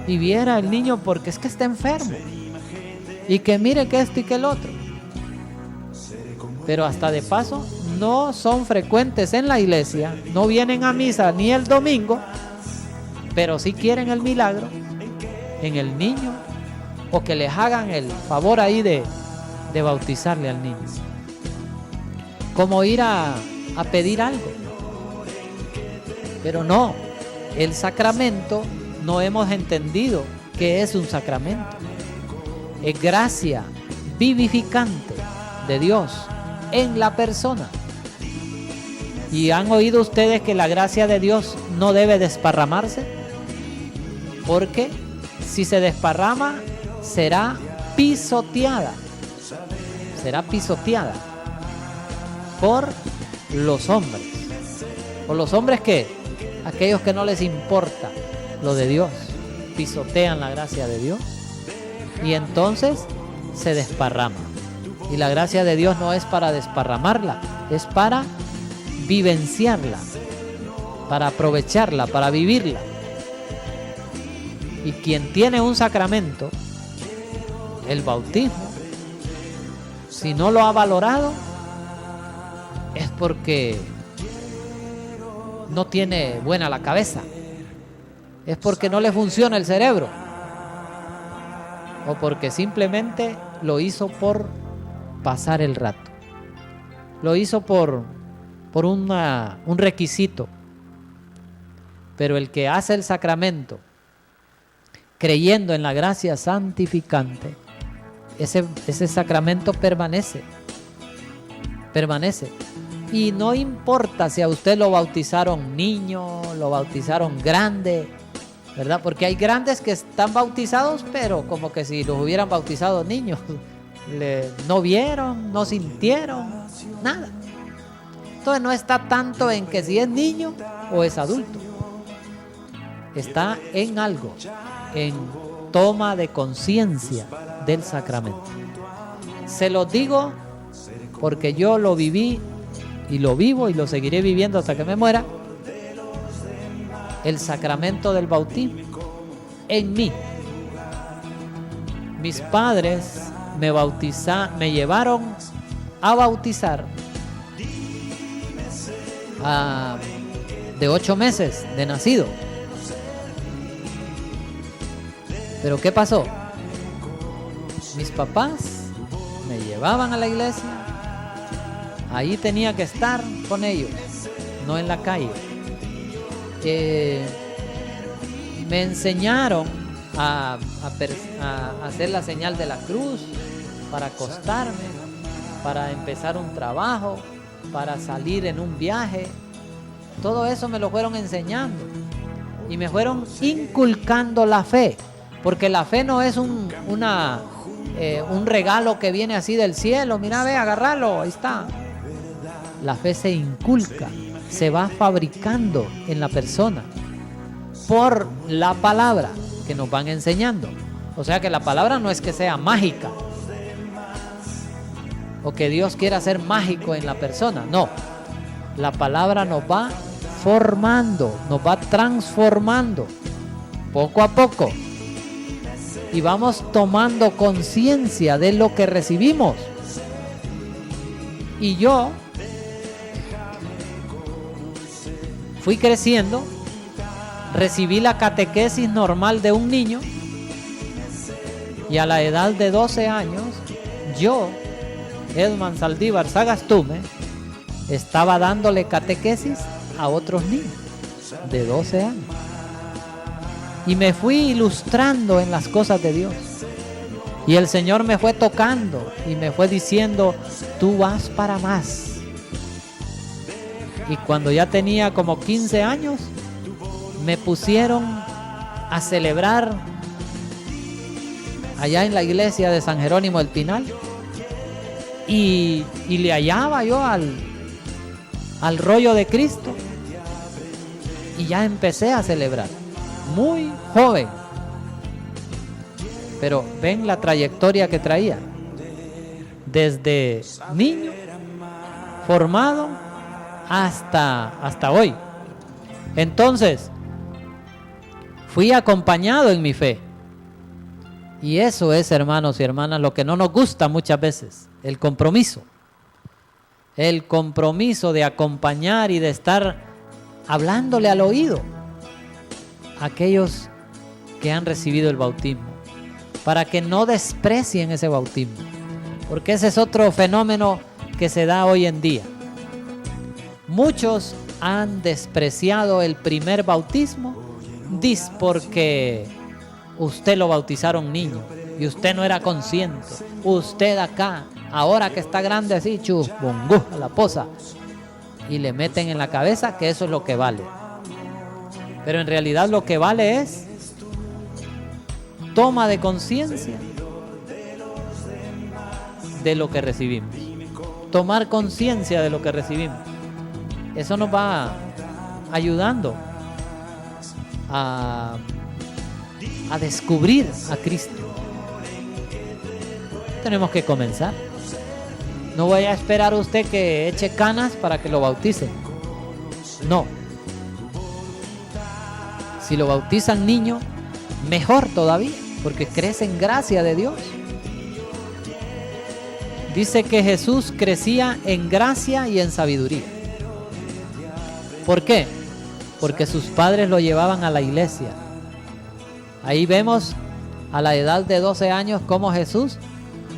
Y viera el niño porque es que está enfermo. Y que mire que esto y que el otro. Pero hasta de paso no son frecuentes en la iglesia, no vienen a misa ni el domingo, pero sí quieren el milagro en el niño, o que les hagan el favor ahí de bautizarle al niño. Como ir a pedir algo. Pero no, el sacramento no hemos entendido que es un sacramento. Es gracia vivificante de Dios en la persona. ¿Y han oído ustedes que la gracia de Dios no debe desparramarse? Porque si se desparrama, será pisoteada. Será pisoteada por los hombres. ¿O los hombres qué? Aquellos que no les importa lo de Dios, pisotean la gracia de Dios y entonces se desparrama. Y la gracia de Dios no es para desparramarla, es para vivenciarla, para aprovecharla, para vivirla. Y quien tiene un sacramento, el bautismo, si no lo ha valorado, es porque no tiene buena la cabeza, es porque no le funciona el cerebro, o porque simplemente lo hizo por pasar el rato, lo hizo por un requisito. Pero el que hace el sacramento creyendo en la gracia santificante, ese sacramento permanece. Y no importa si a usted lo bautizaron niño, lo bautizaron grande, ¿verdad? Porque hay grandes que están bautizados, pero como que si los hubieran bautizado niños. No vieron, no sintieron, nada. Entonces no está tanto en que si es niño o es adulto. Está en algo, en toma de conciencia del sacramento. Se lo digo porque yo lo viví y lo vivo y lo seguiré viviendo hasta que me muera. El sacramento del bautismo en mí. Mis padres me llevaron a bautizar de 8 meses de nacido. Pero ¿qué pasó? Mis papás me llevaban a la iglesia, ahí tenía que estar con ellos, no en la calle. Me enseñaron a hacer la señal de la cruz, para acostarme, para empezar un trabajo, para salir en un viaje. Todo eso me lo fueron enseñando y me fueron inculcando la fe, porque la fe no es un regalo que viene así del cielo. Mira, ve, agárralo, ahí está. La fe se inculca, se va fabricando en la persona por la palabra que nos van enseñando. O sea que la palabra no es que sea mágica o que Dios quiera ser mágico en la persona, no. La palabra nos va formando, nos va transformando poco a poco y vamos tomando conciencia de lo que recibimos. Y yo fui creciendo, recibí la catequesis normal de un niño y a la edad de 12 años yo, Edman Saldívar Sagastume, estaba dándole catequesis a otros niños de 12 años. Y me fui ilustrando en las cosas de Dios. Y el Señor me fue tocando y me fue diciendo, tú vas para más. Y cuando ya tenía como 15 años, me pusieron a celebrar allá en la iglesia de San Jerónimo del Pinal. Y le hallaba yo al rollo de Cristo. Y ya empecé a celebrar. Muy joven. Pero ven la trayectoria que traía. Desde niño, formado, hasta hoy. Entonces, fui acompañado en mi fe. Y eso es, hermanos y hermanas, lo que no nos gusta muchas veces. El compromiso. El compromiso de acompañar y de estar hablándole al oído a aquellos que han recibido el bautismo, para que no desprecien ese bautismo, porque ese es otro fenómeno que se da hoy en día. Muchos han despreciado el primer bautismo, porque usted lo bautizaron niño y usted no era consciente. Usted acá, ahora que está grande así, chubongú, a la poza, y le meten en la cabeza que eso es lo que vale. Pero en realidad lo que vale es toma de conciencia de lo que recibimos. Tomar conciencia de lo que recibimos. Eso nos va ayudando a descubrir a Cristo. Tenemos que comenzar. No vaya a esperar usted que eche canas para que lo bauticen. No. Si lo bautizan niño, mejor todavía, porque crece en gracia de Dios. Dice que Jesús crecía en gracia y en sabiduría. ¿Por qué? Porque sus padres lo llevaban a la iglesia. Ahí vemos a la edad de 12 años cómo Jesús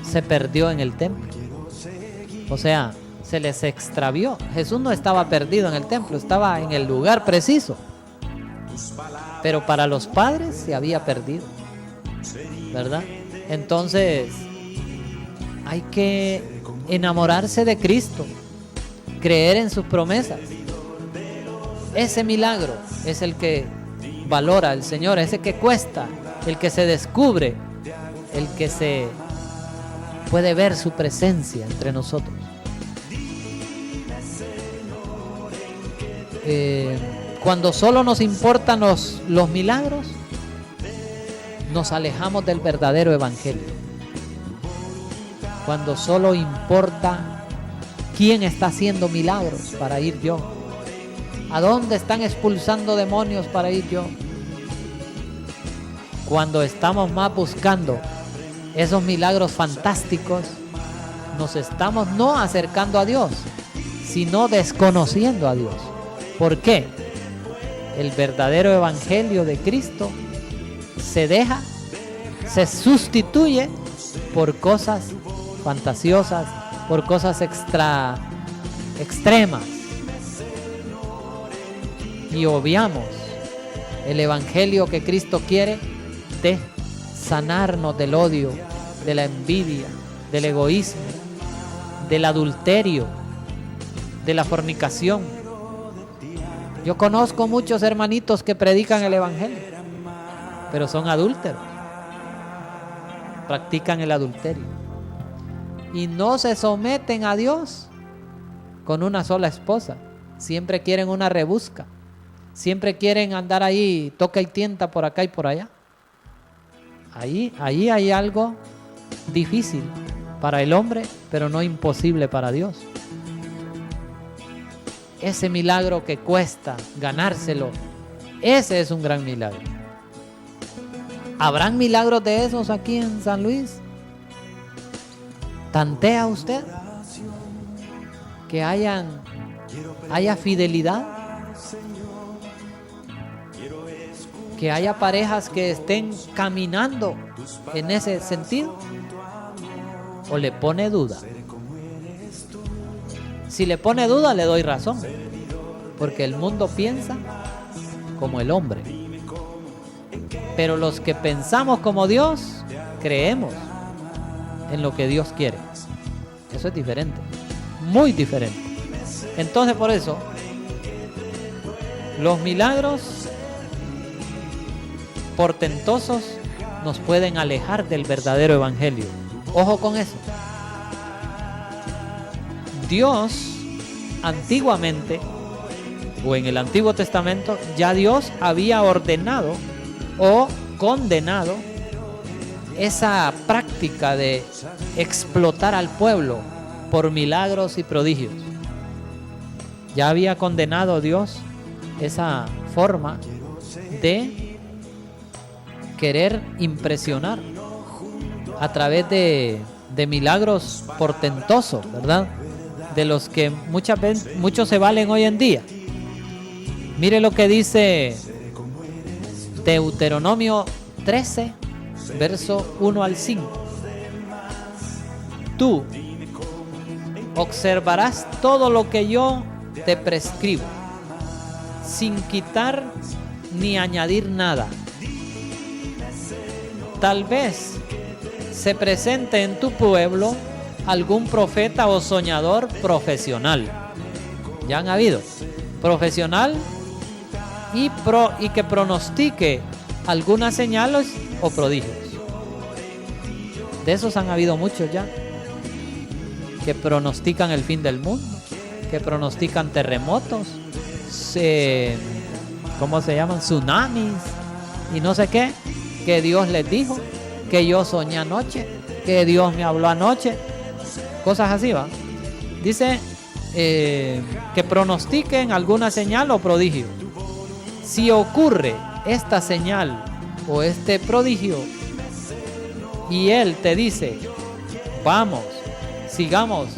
se perdió en el templo. O sea, se les extravió. Jesús no estaba perdido en el templo, estaba en el lugar preciso. Pero para los padres se había perdido, ¿verdad? Entonces, hay que enamorarse de Cristo, creer en sus promesas. Ese milagro es el que valora el Señor, ese que cuesta, el que se descubre, el que se puede ver su presencia entre nosotros. Cuando solo nos importan los milagros, nos alejamos del verdadero evangelio. Cuando solo importa quién está haciendo milagros para ir yo, a dónde están expulsando demonios para ir yo. Cuando estamos más buscando esos milagros fantásticos, nos estamos no acercando a Dios, sino desconociendo a Dios. ¿Por qué? El verdadero evangelio de Cristo se sustituye por cosas fantasiosas, por cosas extremas, y obviamos el evangelio que Cristo quiere de sanarnos del odio, de la envidia, del egoísmo, del adulterio, de la fornicación. Yo conozco muchos hermanitos que predican el evangelio, pero son adúlteros, practican el adulterio y no se someten a Dios con una sola esposa. Siempre quieren una rebusca, siempre quieren andar ahí, toca y tienta por acá y por allá. Ahí hay algo difícil para el hombre, pero no imposible para Dios. Ese milagro que cuesta ganárselo, ese es un gran milagro. ¿Habrán milagros de esos aquí en San Luis? ¿Tantea usted que haya fidelidad? ¿Que haya parejas que estén caminando en ese sentido? ¿O le pone duda? Si le pone duda, le doy razón, porque el mundo piensa como el hombre. Pero los que pensamos como Dios, creemos en lo que Dios quiere. Eso es diferente, muy diferente. Entonces, por eso, los milagros portentosos nos pueden alejar del verdadero evangelio. Ojo con eso. Dios antiguamente, o en el Antiguo Testamento, ya Dios había ordenado o condenado esa práctica de explotar al pueblo por milagros y prodigios. Ya había condenado Dios esa forma de querer impresionar a través de milagros portentosos, ¿verdad? De los que muchos se valen hoy en día. Mire lo que dice Deuteronomio 13, verso 1 al 5. Tú observarás todo lo que yo te prescribo, sin quitar ni añadir nada. Tal vez se presente en tu pueblo algún profeta o soñador profesional. Ya han habido profesional y que pronostique algunas señales o prodigios. De esos han habido muchos ya, que pronostican el fin del mundo, que pronostican terremotos, ¿cómo se llaman? Tsunamis y no sé qué, que Dios les dijo, que yo soñé anoche, que Dios me habló anoche, cosas así, ¿va? Dice que pronostiquen alguna señal o prodigio. Si ocurre esta señal o este prodigio y él te dice, vamos, sigamos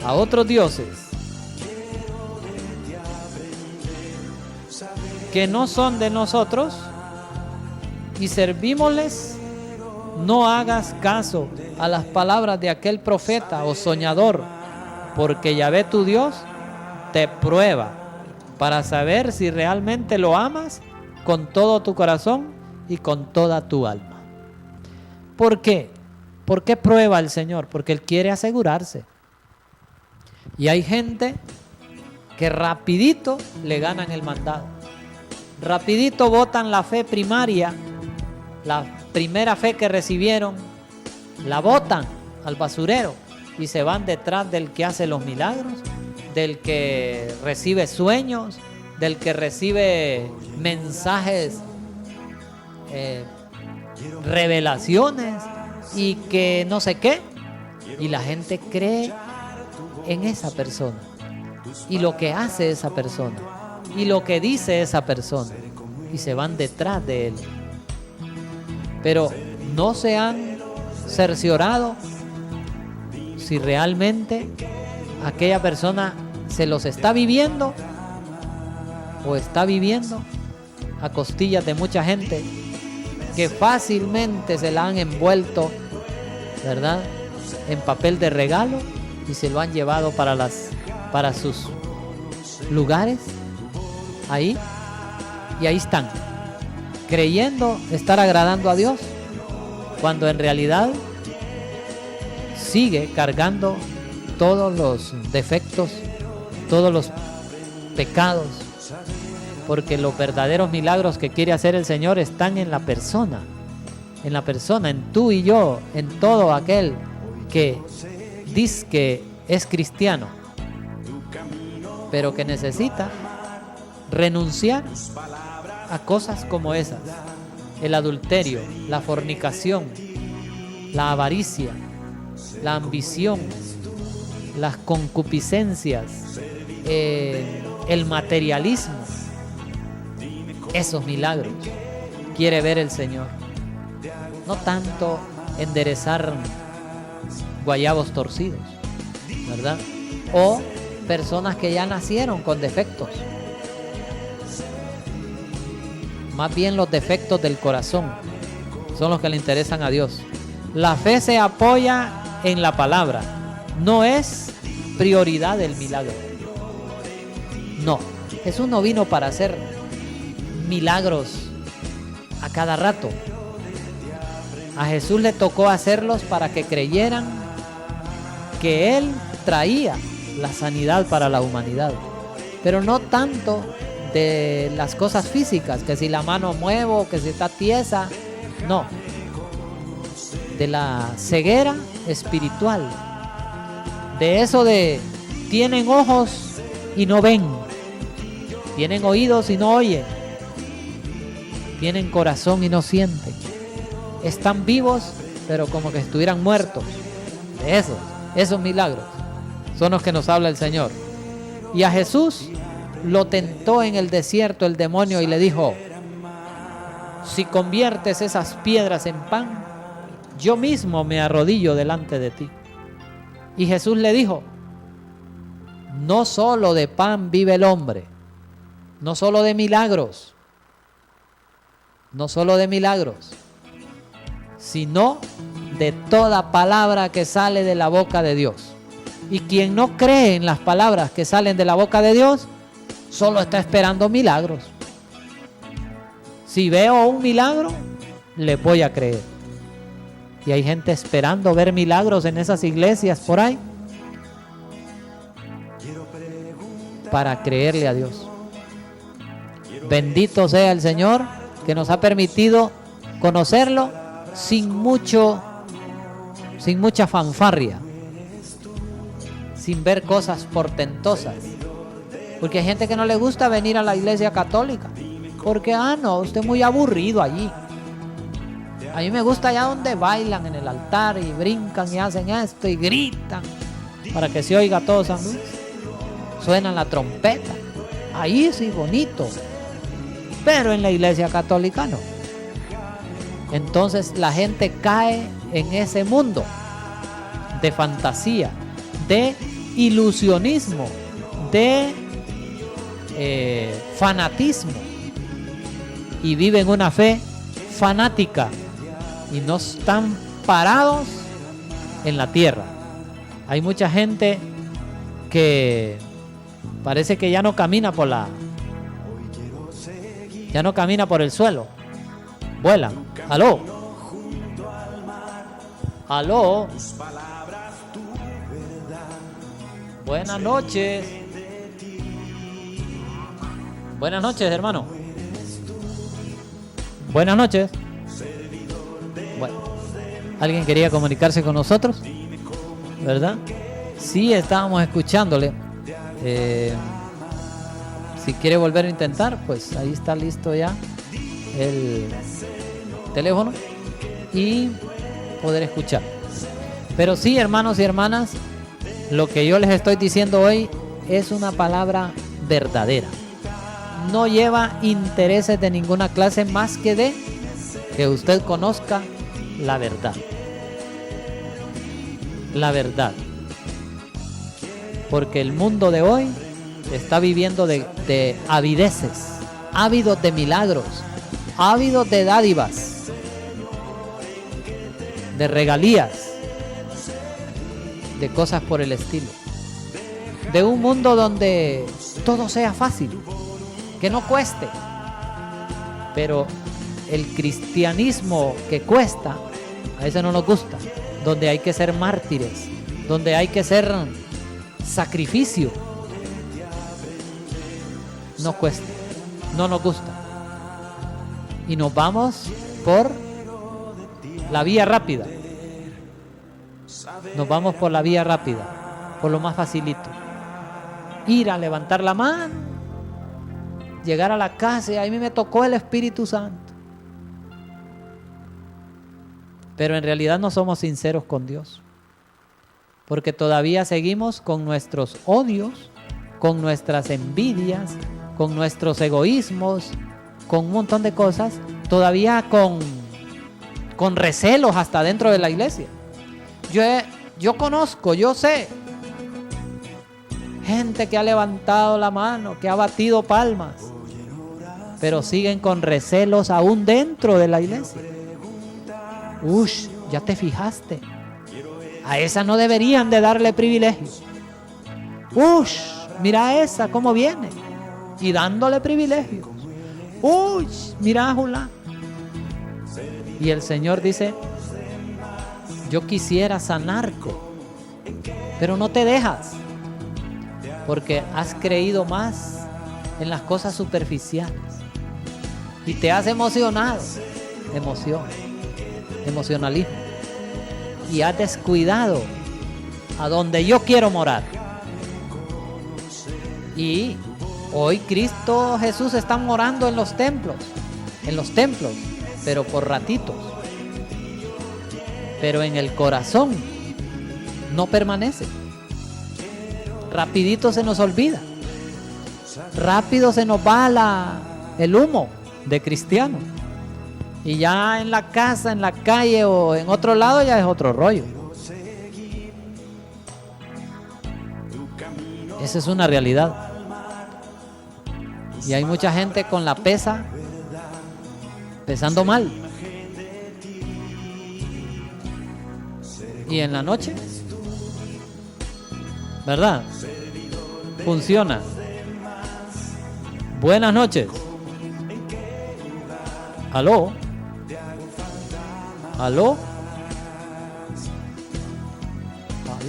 a otros dioses que no son de nosotros y servímosles, no hagas caso a las palabras de aquel profeta o soñador, porque Yahvé tu Dios te prueba para saber si realmente lo amas con todo tu corazón y con toda tu alma. ¿Por qué? ¿Por qué prueba el Señor? Porque Él quiere asegurarse. Y hay gente que rapidito le ganan el mandado. Rapidito botan la fe primaria, la primera fe que recibieron, la botan al basurero y se van detrás del que hace los milagros, del que recibe sueños, del que recibe mensajes, revelaciones y que no sé qué. Y la gente cree en esa persona y lo que hace esa persona y lo que dice esa persona y se van detrás de él. Pero no se han cerciorado si realmente aquella persona se los está viviendo o está viviendo a costillas de mucha gente que fácilmente se la han envuelto, ¿verdad?, en papel de regalo y se lo han llevado para sus lugares ahí, y ahí están creyendo estar agradando a Dios cuando en realidad sigue cargando todos los defectos, todos los pecados, porque los verdaderos milagros que quiere hacer el Señor están en la persona, en tú y yo, en todo aquel que dice que es cristiano, pero que necesita renunciar a cosas como esas: el adulterio, la fornicación, la avaricia, la ambición, las concupiscencias, el materialismo. Esos milagros quiere ver el Señor, no tanto enderezar guayabos torcidos, ¿verdad? O personas que ya nacieron con defectos. Más bien los defectos del corazón son los que le interesan a Dios. La fe se apoya en la palabra, no es prioridad del milagro. No, Jesús no vino para hacer milagros a cada rato. A Jesús le tocó hacerlos para que creyeran que Él traía la sanidad para la humanidad, pero no tanto de las cosas físicas, que si la mano muevo, que si está tiesa, no, de la ceguera espiritual, de eso de tienen ojos y no ven, tienen oídos y no oyen, tienen corazón y no sienten, están vivos pero como que estuvieran muertos. De esos milagros son los que nos habla el Señor. Y a Jesús lo tentó en el desierto el demonio y le dijo: si conviertes esas piedras en pan, yo mismo me arrodillo delante de ti. Y Jesús le dijo: no solo de pan vive el hombre, no solo de milagros, sino de toda palabra que sale de la boca de Dios. Y quien no cree en las palabras que salen de la boca de Dios, solo está esperando milagros. Si veo un milagro, le voy a creer. Y hay gente esperando ver milagros en esas iglesias por ahí para creerle a Dios. Bendito sea el Señor que nos ha permitido conocerlo sin mucha fanfarria, sin ver cosas portentosas, Porque hay gente que no le gusta venir a la iglesia católica. Porque, no, usted es muy aburrido allí. A mí me gusta allá donde bailan en el altar y brincan y hacen esto y gritan para que se oiga todo San Luis. Suena la trompeta. Ahí sí, bonito. Pero en la iglesia católica no. Entonces la gente cae en ese mundo de fantasía, de ilusionismo, de fanatismo, y viven una fe fanática y no están parados en la tierra. Hay mucha gente que parece que ya no camina por el suelo, vuelan. Aló, aló, buenas noches, hermano, buenas noches. Bueno, ¿alguien quería comunicarse con nosotros? ¿Verdad? Sí, estábamos escuchándole. Si quiere volver a intentar, pues ahí está listo ya el teléfono y poder escuchar. Pero sí, hermanos y hermanas, lo que yo les estoy diciendo hoy es una palabra verdadera. No lleva intereses de ninguna clase más que de que usted conozca la verdad. La verdad. Porque el mundo de hoy está viviendo de avideces, ávidos de milagros, ávidos de dádivas, de regalías, de cosas por el estilo. De un mundo donde todo sea fácil, que no cueste. Pero el cristianismo que cuesta, a ese no nos gusta. Donde hay que ser mártires, donde hay que ser sacrificio, no cuesta, no nos gusta. Y nos vamos por la vía rápida. Nos vamos por la vía rápida, por lo más facilito. Ir a levantar la mano, llegar a la casa y a mí me tocó el Espíritu Santo. Pero en realidad no somos sinceros con Dios. Porque todavía seguimos con nuestros odios, con nuestras envidias, con nuestros egoísmos, con un montón de cosas, todavía con recelos hasta dentro de la iglesia. Yo conozco, yo sé gente que ha levantado la mano, que ha batido palmas, pero siguen con recelos aún dentro de la iglesia. Ush, ya te fijaste. A esa no deberían de darle privilegios. Ush, mira a esa cómo viene. Y dándole privilegios. Ush, mira a Julán. Y el Señor dice, yo quisiera sanarte, pero no te dejas. Porque has creído más en las cosas superficiales. Y te has emocionado. Emocionalismo. Y has descuidado a donde yo quiero morar. Y hoy Cristo Jesús está morando en los templos, pero por ratitos. Pero en el corazón no permanece. Rapidito se nos olvida. Rápido se nos va el humo de cristiano. Y ya en la casa, en la calle o en otro lado ya es otro rollo. Esa es una realidad. Y hay mucha gente con la pesando mal. Y en la noche, ¿verdad? Funciona. Buenas noches. ¿Aló? ¿Aló?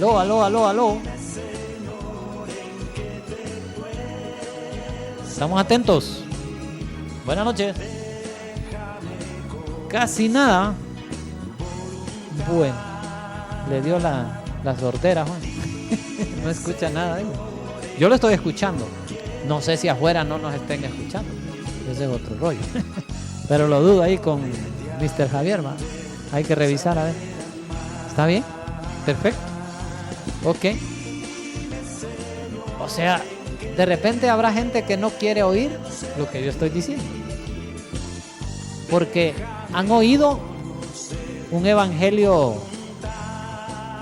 ¿Aló? ¿Estamos atentos? Buenas noches. Casi nada. Bueno, le dio la sordera, Juan. No escucha nada. Yo lo estoy escuchando. No sé si afuera no nos estén escuchando. Ese es otro rollo. Pero lo dudo ahí con Mr. Javier, ¿va? Hay que revisar a ver. ¿Está bien? Perfecto. Ok. O sea, de repente habrá gente que no quiere oír lo que yo estoy diciendo. Porque han oído un evangelio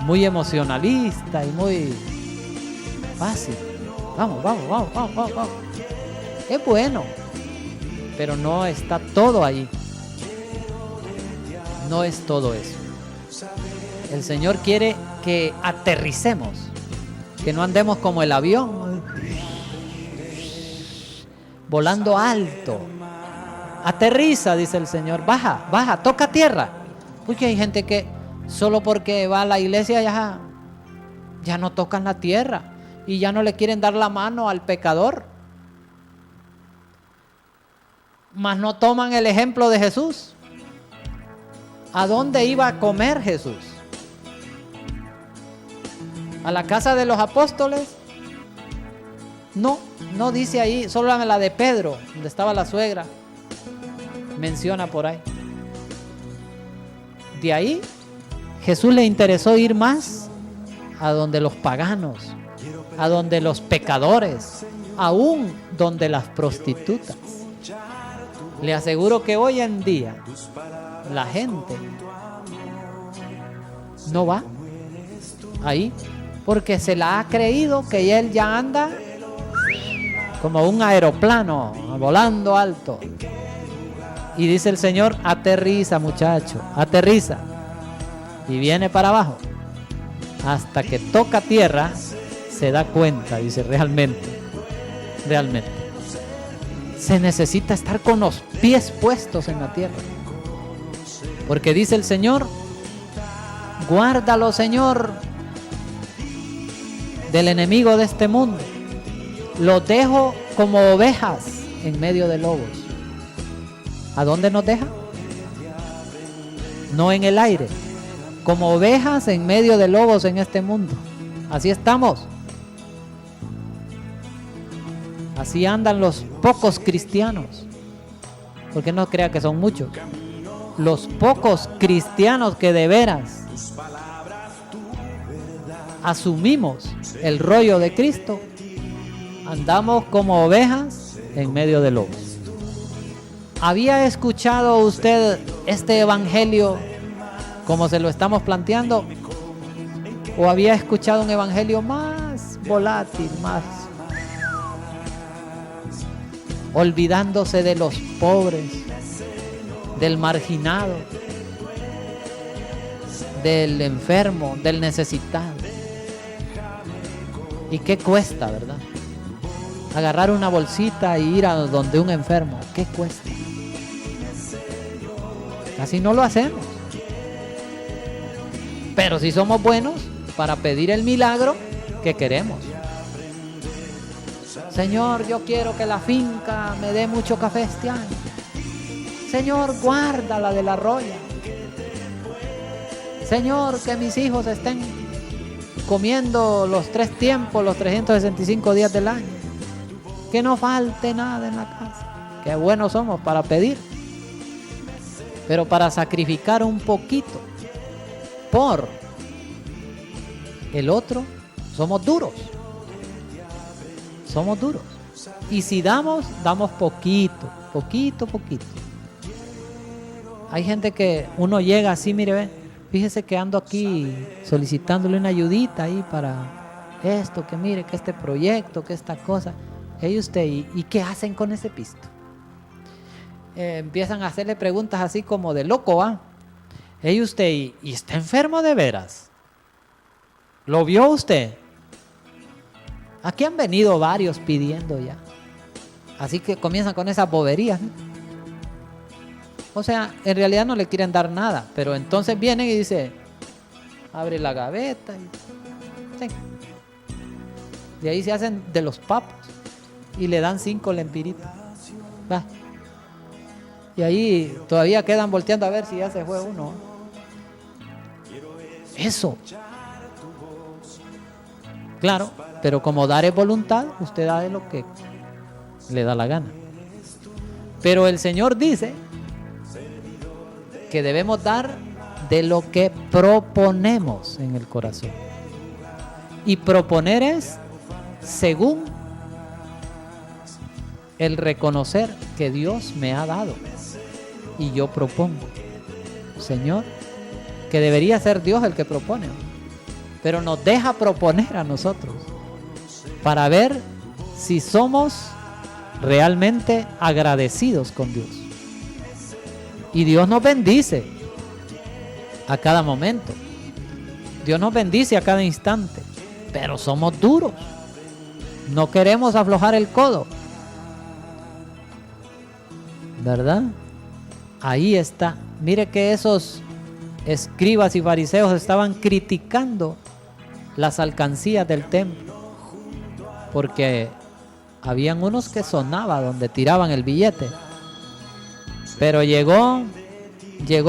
muy emocionalista y muy fácil. Vamos. Es bueno, pero no está todo ahí. No es todo eso. El Señor quiere que aterricemos, que no andemos como el avión, volando alto. Aterriza, dice el Señor. Baja, toca tierra. Porque hay gente que solo porque va a la iglesia ya no tocan la tierra y ya no le quieren dar la mano al pecador. Mas no toman el ejemplo de Jesús. ¿A dónde iba a comer Jesús? ¿A la casa de los apóstoles? No dice ahí, solo en la de Pedro, donde estaba la suegra. Menciona por ahí. De ahí, Jesús le interesó ir más a donde los paganos, a donde los pecadores, aún donde las prostitutas. Le aseguro que hoy en día la gente no va ahí porque se la ha creído que él ya anda como un aeroplano volando alto. Y dice el Señor: aterriza, muchacho, aterriza. Y viene para abajo. Hasta que toca tierra, se da cuenta, dice, realmente. Se necesita estar con los pies puestos en la tierra. Porque dice el Señor: guárdalo, Señor, del enemigo de este mundo. Los dejo como ovejas en medio de lobos. ¿A dónde nos deja? No en el aire. Como ovejas en medio de lobos en este mundo. Así estamos. Así andan los pocos cristianos. Porque no crea que son muchos. Los pocos cristianos que de veras asumimos el rollo de Cristo, andamos como ovejas en medio de lobos. ¿Había escuchado usted este evangelio como se lo estamos planteando? ¿O había escuchado un evangelio más volátil, más olvidándose de los pobres, del marginado, del enfermo, del necesitado? ¿Y qué cuesta, verdad? Agarrar una bolsita e ir a donde un enfermo. ¿Qué cuesta? Casi no lo hacemos. Pero si somos buenos para pedir el milagro que queremos. Señor, yo quiero que la finca me dé mucho café este año. Señor, guárdala de la roya. Señor, que mis hijos estén comiendo los 3 tiempos, los 365 días del año. Que no falte nada en la casa. Qué buenos somos para pedir. Pero para sacrificar un poquito por el otro, somos duros. Somos duros. Y si damos poquito. Hay gente que uno llega así, mire, ve, fíjese que ando aquí solicitándole una ayudita ahí para esto, que mire, que este proyecto, que esta cosa. ¿Y usted? ¿Y qué hacen con ese pisto? Empiezan a hacerle preguntas así como de loco, ¿ah? ¿Y usted? ¿Y está enfermo de veras? ¿Lo vio usted? Aquí han venido varios pidiendo ya. Así que comienzan con esas boberías, ¿no? O sea, en realidad no le quieren dar nada, pero entonces vienen y dice, abre la gaveta y sí. De ahí se hacen de los papos y le dan 5 lempiritas. Va. Y ahí todavía quedan volteando a ver si ya se fue uno. Eso. Claro, pero como dar es voluntad, usted da de lo que le da la gana. Pero el Señor dice que debemos dar de lo que proponemos en el corazón. Y proponer es según el reconocer que Dios me ha dado. Y yo propongo, Señor, que debería ser Dios el que propone, pero nos deja proponer a nosotros para ver si somos realmente agradecidos con Dios. Y Dios nos bendice a cada momento. Dios nos bendice a cada instante, pero somos duros. No queremos aflojar el codo, ¿verdad? Ahí está. Mire que esos escribas y fariseos estaban criticando las alcancías del templo, porque habían unos que sonaba donde tiraban el billete. Pero llegó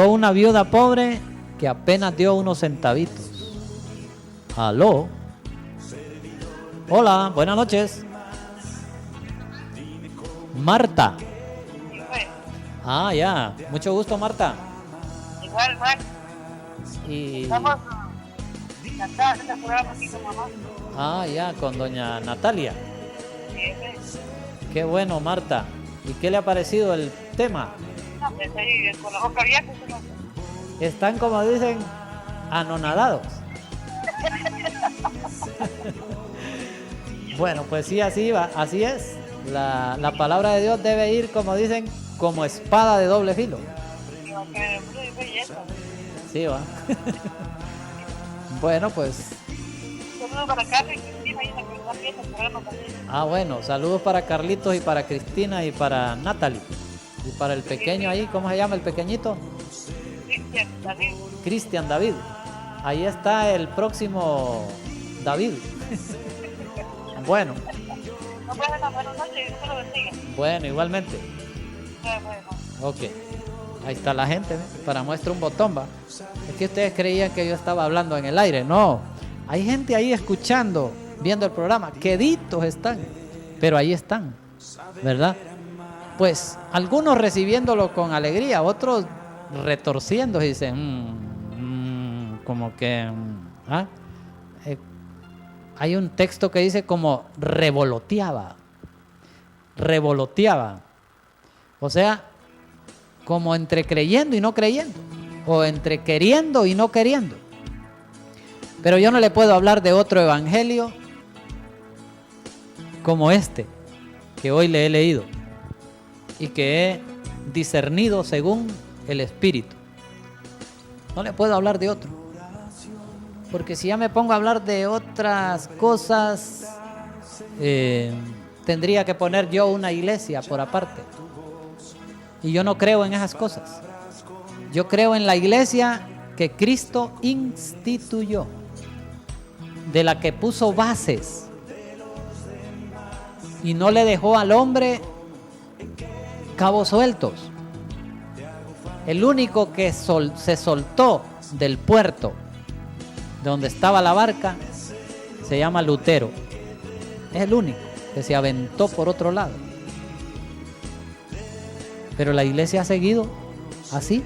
una viuda pobre que apenas dio unos centavitos. Aló. Hola, buenas noches. Marta. Ah, ya. Mucho gusto, Marta. Igual. Y... Estamos encantados de programa aquí con mamá. Ah, ya, con doña Natalia. Sí. Qué bueno, Marta. ¿Y qué le ha parecido el tema? No, pues ahí con la boca abierta. Están, como dicen, anonadados. Bueno, pues sí, así va, así es. La palabra de Dios debe ir, como dicen, como espada de doble filo. Sí, va. Bueno, pues. Saludos para Carlos y Cristina y la que están viendo el programa también. Ah, bueno, saludos para Carlitos y para Cristina y para Natalie. Y para el pequeño ahí, ¿cómo se llama el pequeñito? Cristian David. Cristian David. Ahí está el próximo David. Bueno. No pueden dar buenas noches y Dios te lo bendiga. Bueno, igualmente. Bueno. Ok. Ahí está la gente, ¿eh? Para muestra un botón, va. Es que ustedes creían que yo estaba hablando en el aire. No. Hay gente ahí escuchando, viendo el programa. Queditos están. Pero ahí están, ¿verdad? Pues algunos recibiéndolo con alegría, otros retorciendo y dicen, como que... ¿ah? Hay un texto que dice como revoloteaba. O sea, como entre creyendo y no creyendo, o entre queriendo y no queriendo. Pero yo no le puedo hablar de otro evangelio como este que hoy le he leído y que he discernido según el Espíritu. No le puedo hablar de otro, porque si ya me pongo a hablar de otras cosas, tendría que poner yo una iglesia por aparte. Y yo no creo en esas cosas. Yo creo en la iglesia que Cristo instituyó, de la que puso bases y no le dejó al hombre cabos sueltos. El único que se soltó del puerto de donde estaba la barca se llama Lutero. Es el único que se aventó por otro lado. Pero la iglesia ha seguido así.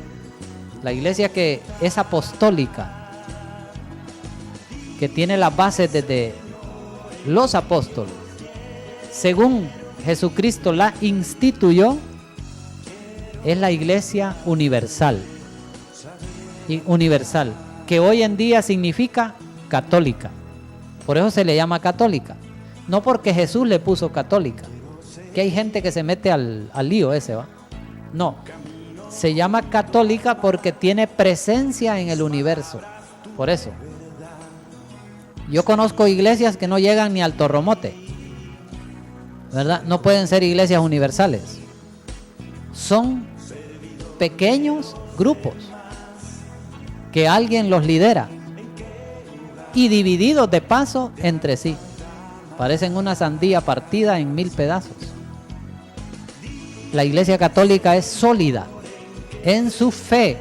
La iglesia que es apostólica, que tiene las bases desde los apóstoles, según Jesucristo la instituyó, es la iglesia universal. Y universal, que hoy en día significa católica. Por eso se le llama católica. No porque Jesús le puso católica, que hay gente que se mete al lío ese, ¿va? No, se llama católica porque tiene presencia en el universo. Por eso. Yo conozco iglesias que no llegan ni al torromote, ¿verdad? No pueden ser iglesias universales. Son pequeños grupos que alguien los lidera y divididos de paso entre sí. Parecen una sandía partida en 1000 pedazos. La iglesia católica es sólida en su fe,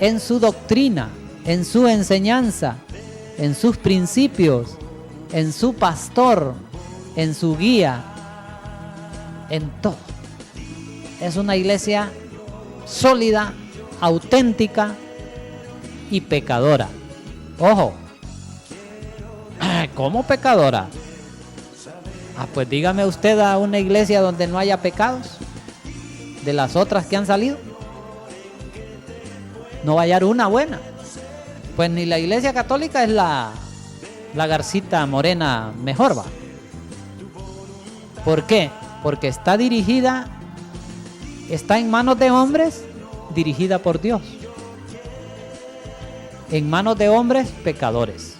en su doctrina, en su enseñanza, en sus principios, en su pastor, en su guía. en todo. Es una iglesia sólida, auténtica y pecadora. Ojo, ¿cómo pecadora? Pues dígame usted a una iglesia donde no haya pecados, de las otras que han salido. No va a hallar una buena. Pues ni la iglesia católica es la garcita morena mejor, va. ¿Por qué? Porque está en manos de hombres, dirigida por Dios. En manos de hombres pecadores,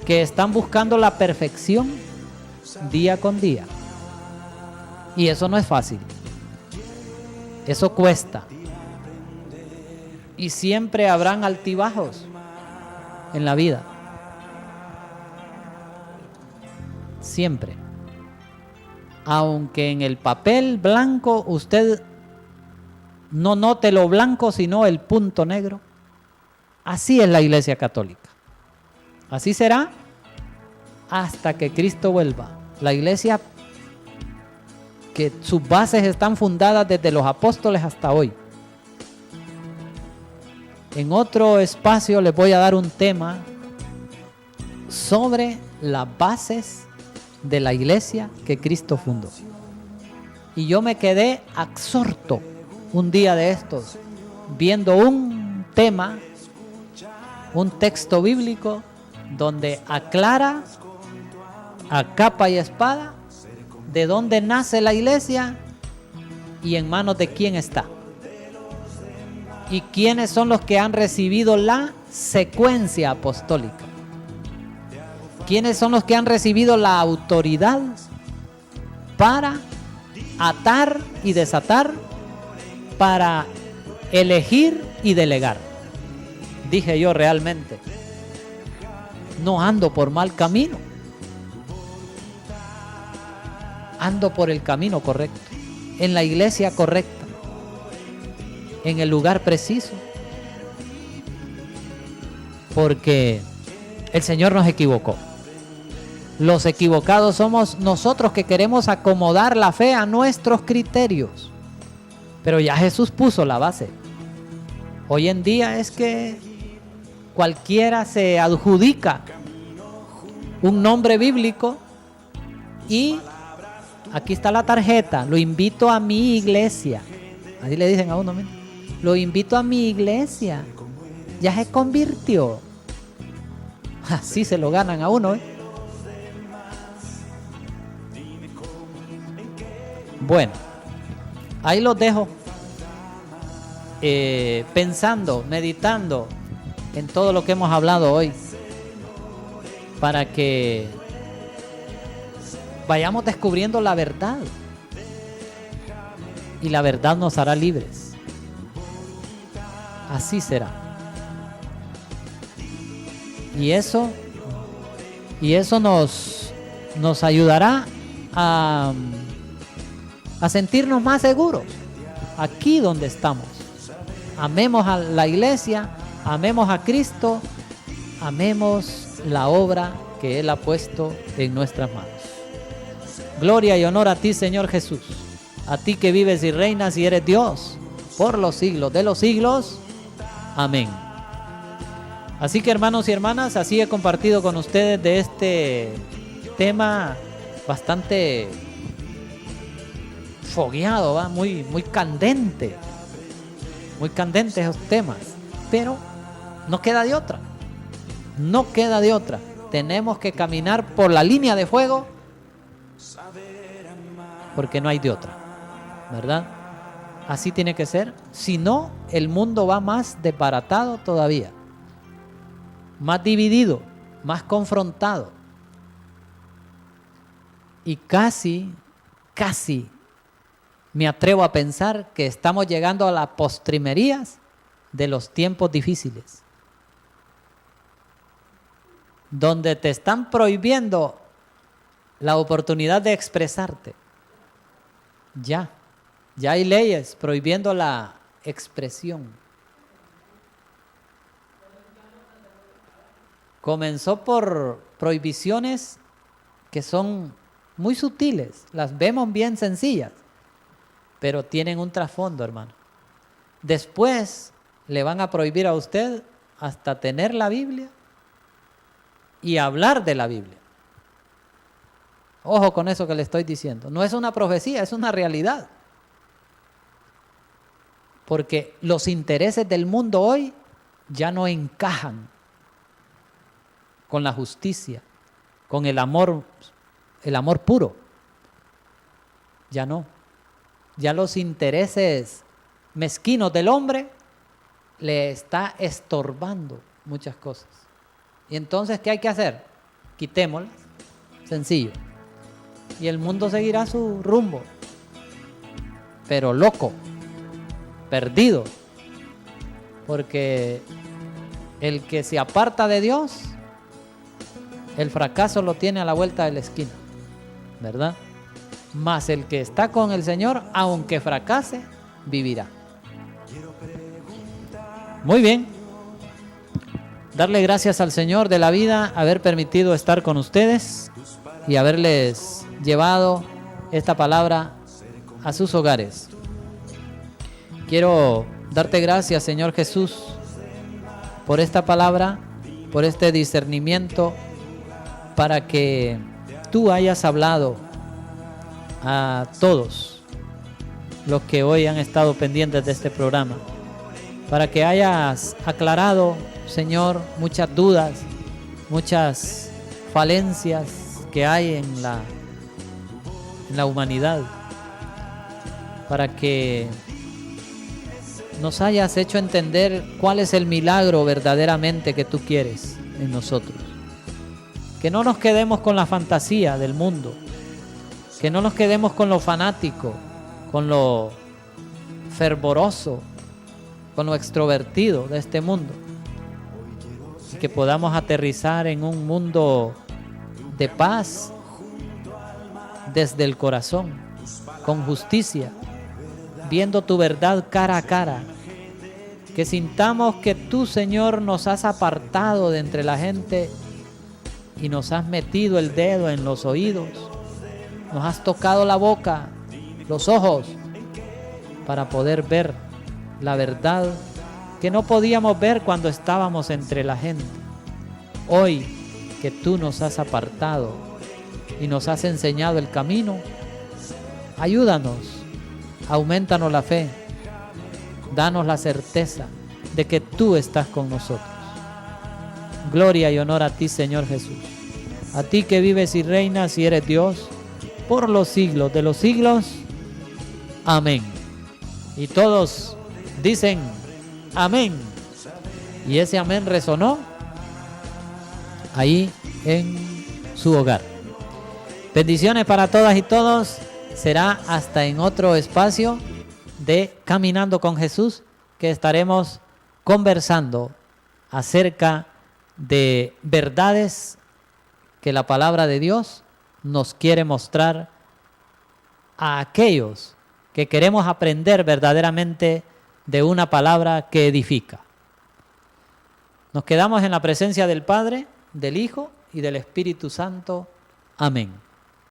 que están buscando la perfección día con día. Y eso no es fácil. Eso cuesta. Y siempre habrán altibajos en la vida. Siempre. Aunque en el papel blanco usted no note lo blanco, sino el punto negro. Así es la Iglesia Católica. Así será hasta que Cristo vuelva. La Iglesia que sus bases están fundadas desde los apóstoles hasta hoy. En otro espacio les voy a dar un tema sobre las bases de la iglesia que Cristo fundó. Y yo me quedé absorto un día de estos, viendo un tema, un texto bíblico, donde aclara a capa y espada de dónde nace la iglesia y en manos de quién está. Y quiénes son los que han recibido la secuencia apostólica. ¿Quiénes son los que han recibido la autoridad para atar y desatar, para elegir y delegar? Dije yo, realmente no ando por mal camino, ando por el camino correcto, en la iglesia correcta, en el lugar preciso, porque el Señor nos equivocó. Los equivocados somos nosotros, que queremos acomodar la fe a nuestros criterios. Pero ya Jesús puso la base. Hoy en día es que cualquiera se adjudica un nombre bíblico y aquí está la tarjeta, lo invito a mi iglesia. Así le dicen a uno, mira, lo invito a mi iglesia. Ya se convirtió. Así se lo ganan a uno, ¿eh? Bueno, ahí los dejo pensando, meditando en todo lo que hemos hablado hoy, para que vayamos descubriendo la verdad, y la verdad nos hará libres. Así será. Y eso nos ayudará a sentirnos más seguros aquí donde estamos. Amemos a la iglesia, amemos a Cristo, amemos la obra que Él ha puesto en nuestras manos. Gloria y honor a ti, Señor Jesús, a ti que vives y reinas y eres Dios por los siglos de los siglos. Amén. Así que, hermanos y hermanas, así he compartido con ustedes de este tema bastante fogueado, ¿va? Muy candente, muy candentes esos temas, pero no queda de otra, no queda de otra. Tenemos que caminar por la línea de fuego, porque no hay de otra, ¿verdad? Así tiene que ser. Si no, el mundo va más desbaratado todavía, más dividido, más confrontado, y casi me atrevo a pensar que estamos llegando a las postrimerías de los tiempos difíciles, donde te están prohibiendo la oportunidad de expresarte. Ya hay leyes prohibiendo la expresión. Comenzó por prohibiciones que son muy sutiles, las vemos bien sencillas, pero tienen un trasfondo, hermano. Después le van a prohibir a usted hasta tener la Biblia y hablar de la Biblia. Ojo con eso que le estoy diciendo. No es una profecía, es una realidad. Porque los intereses del mundo hoy ya no encajan con la justicia, con el amor puro. Ya no. Ya los intereses mezquinos del hombre le está estorbando muchas cosas. Y entonces, ¿qué hay que hacer? Quitémoslas. Sencillo. Y el mundo seguirá su rumbo. Pero loco, perdido. Porque el que se aparta de Dios, el fracaso lo tiene a la vuelta de la esquina, ¿verdad? Mas el que está con el Señor, aunque fracase, vivirá. Muy bien. Darle gracias al Señor de la vida, haber permitido estar con ustedes y haberles llevado esta palabra a sus hogares. Quiero darte gracias, Señor Jesús, por esta palabra, por este discernimiento, para que tú hayas hablado a todos los que hoy han estado pendientes de este programa, para que hayas aclarado, Señor, muchas dudas, muchas falencias que hay en la humanidad, para que nos hayas hecho entender cuál es el milagro verdaderamente que tú quieres en nosotros. Que no nos quedemos con la fantasía del mundo, que no nos quedemos con lo fanático, con lo fervoroso, con lo extrovertido de este mundo, y que podamos aterrizar en un mundo de paz desde el corazón, con justicia, viendo tu verdad cara a cara, que sintamos que tú, Señor, nos has apartado de entre la gente y nos has metido el dedo en los oídos, nos has tocado la boca, los ojos, para poder ver la verdad que no podíamos ver cuando estábamos entre la gente. Hoy que tú nos has apartado y nos has enseñado el camino, ayúdanos, aumentanos la fe, danos la certeza de que tú estás con nosotros. Gloria y honor a ti, Señor Jesús, a ti que vives y reinas y eres Dios por los siglos de los siglos. Amén. Y todos dicen amén. Y ese amén resonó ahí en su hogar. Bendiciones para todas y todos. Será hasta en otro espacio de Caminando con Jesús que estaremos conversando acerca de verdades que la palabra de Dios nos quiere mostrar a aquellos que queremos aprender verdaderamente de una palabra que edifica. Nos quedamos en la presencia del Padre, del Hijo y del Espíritu Santo. Amén.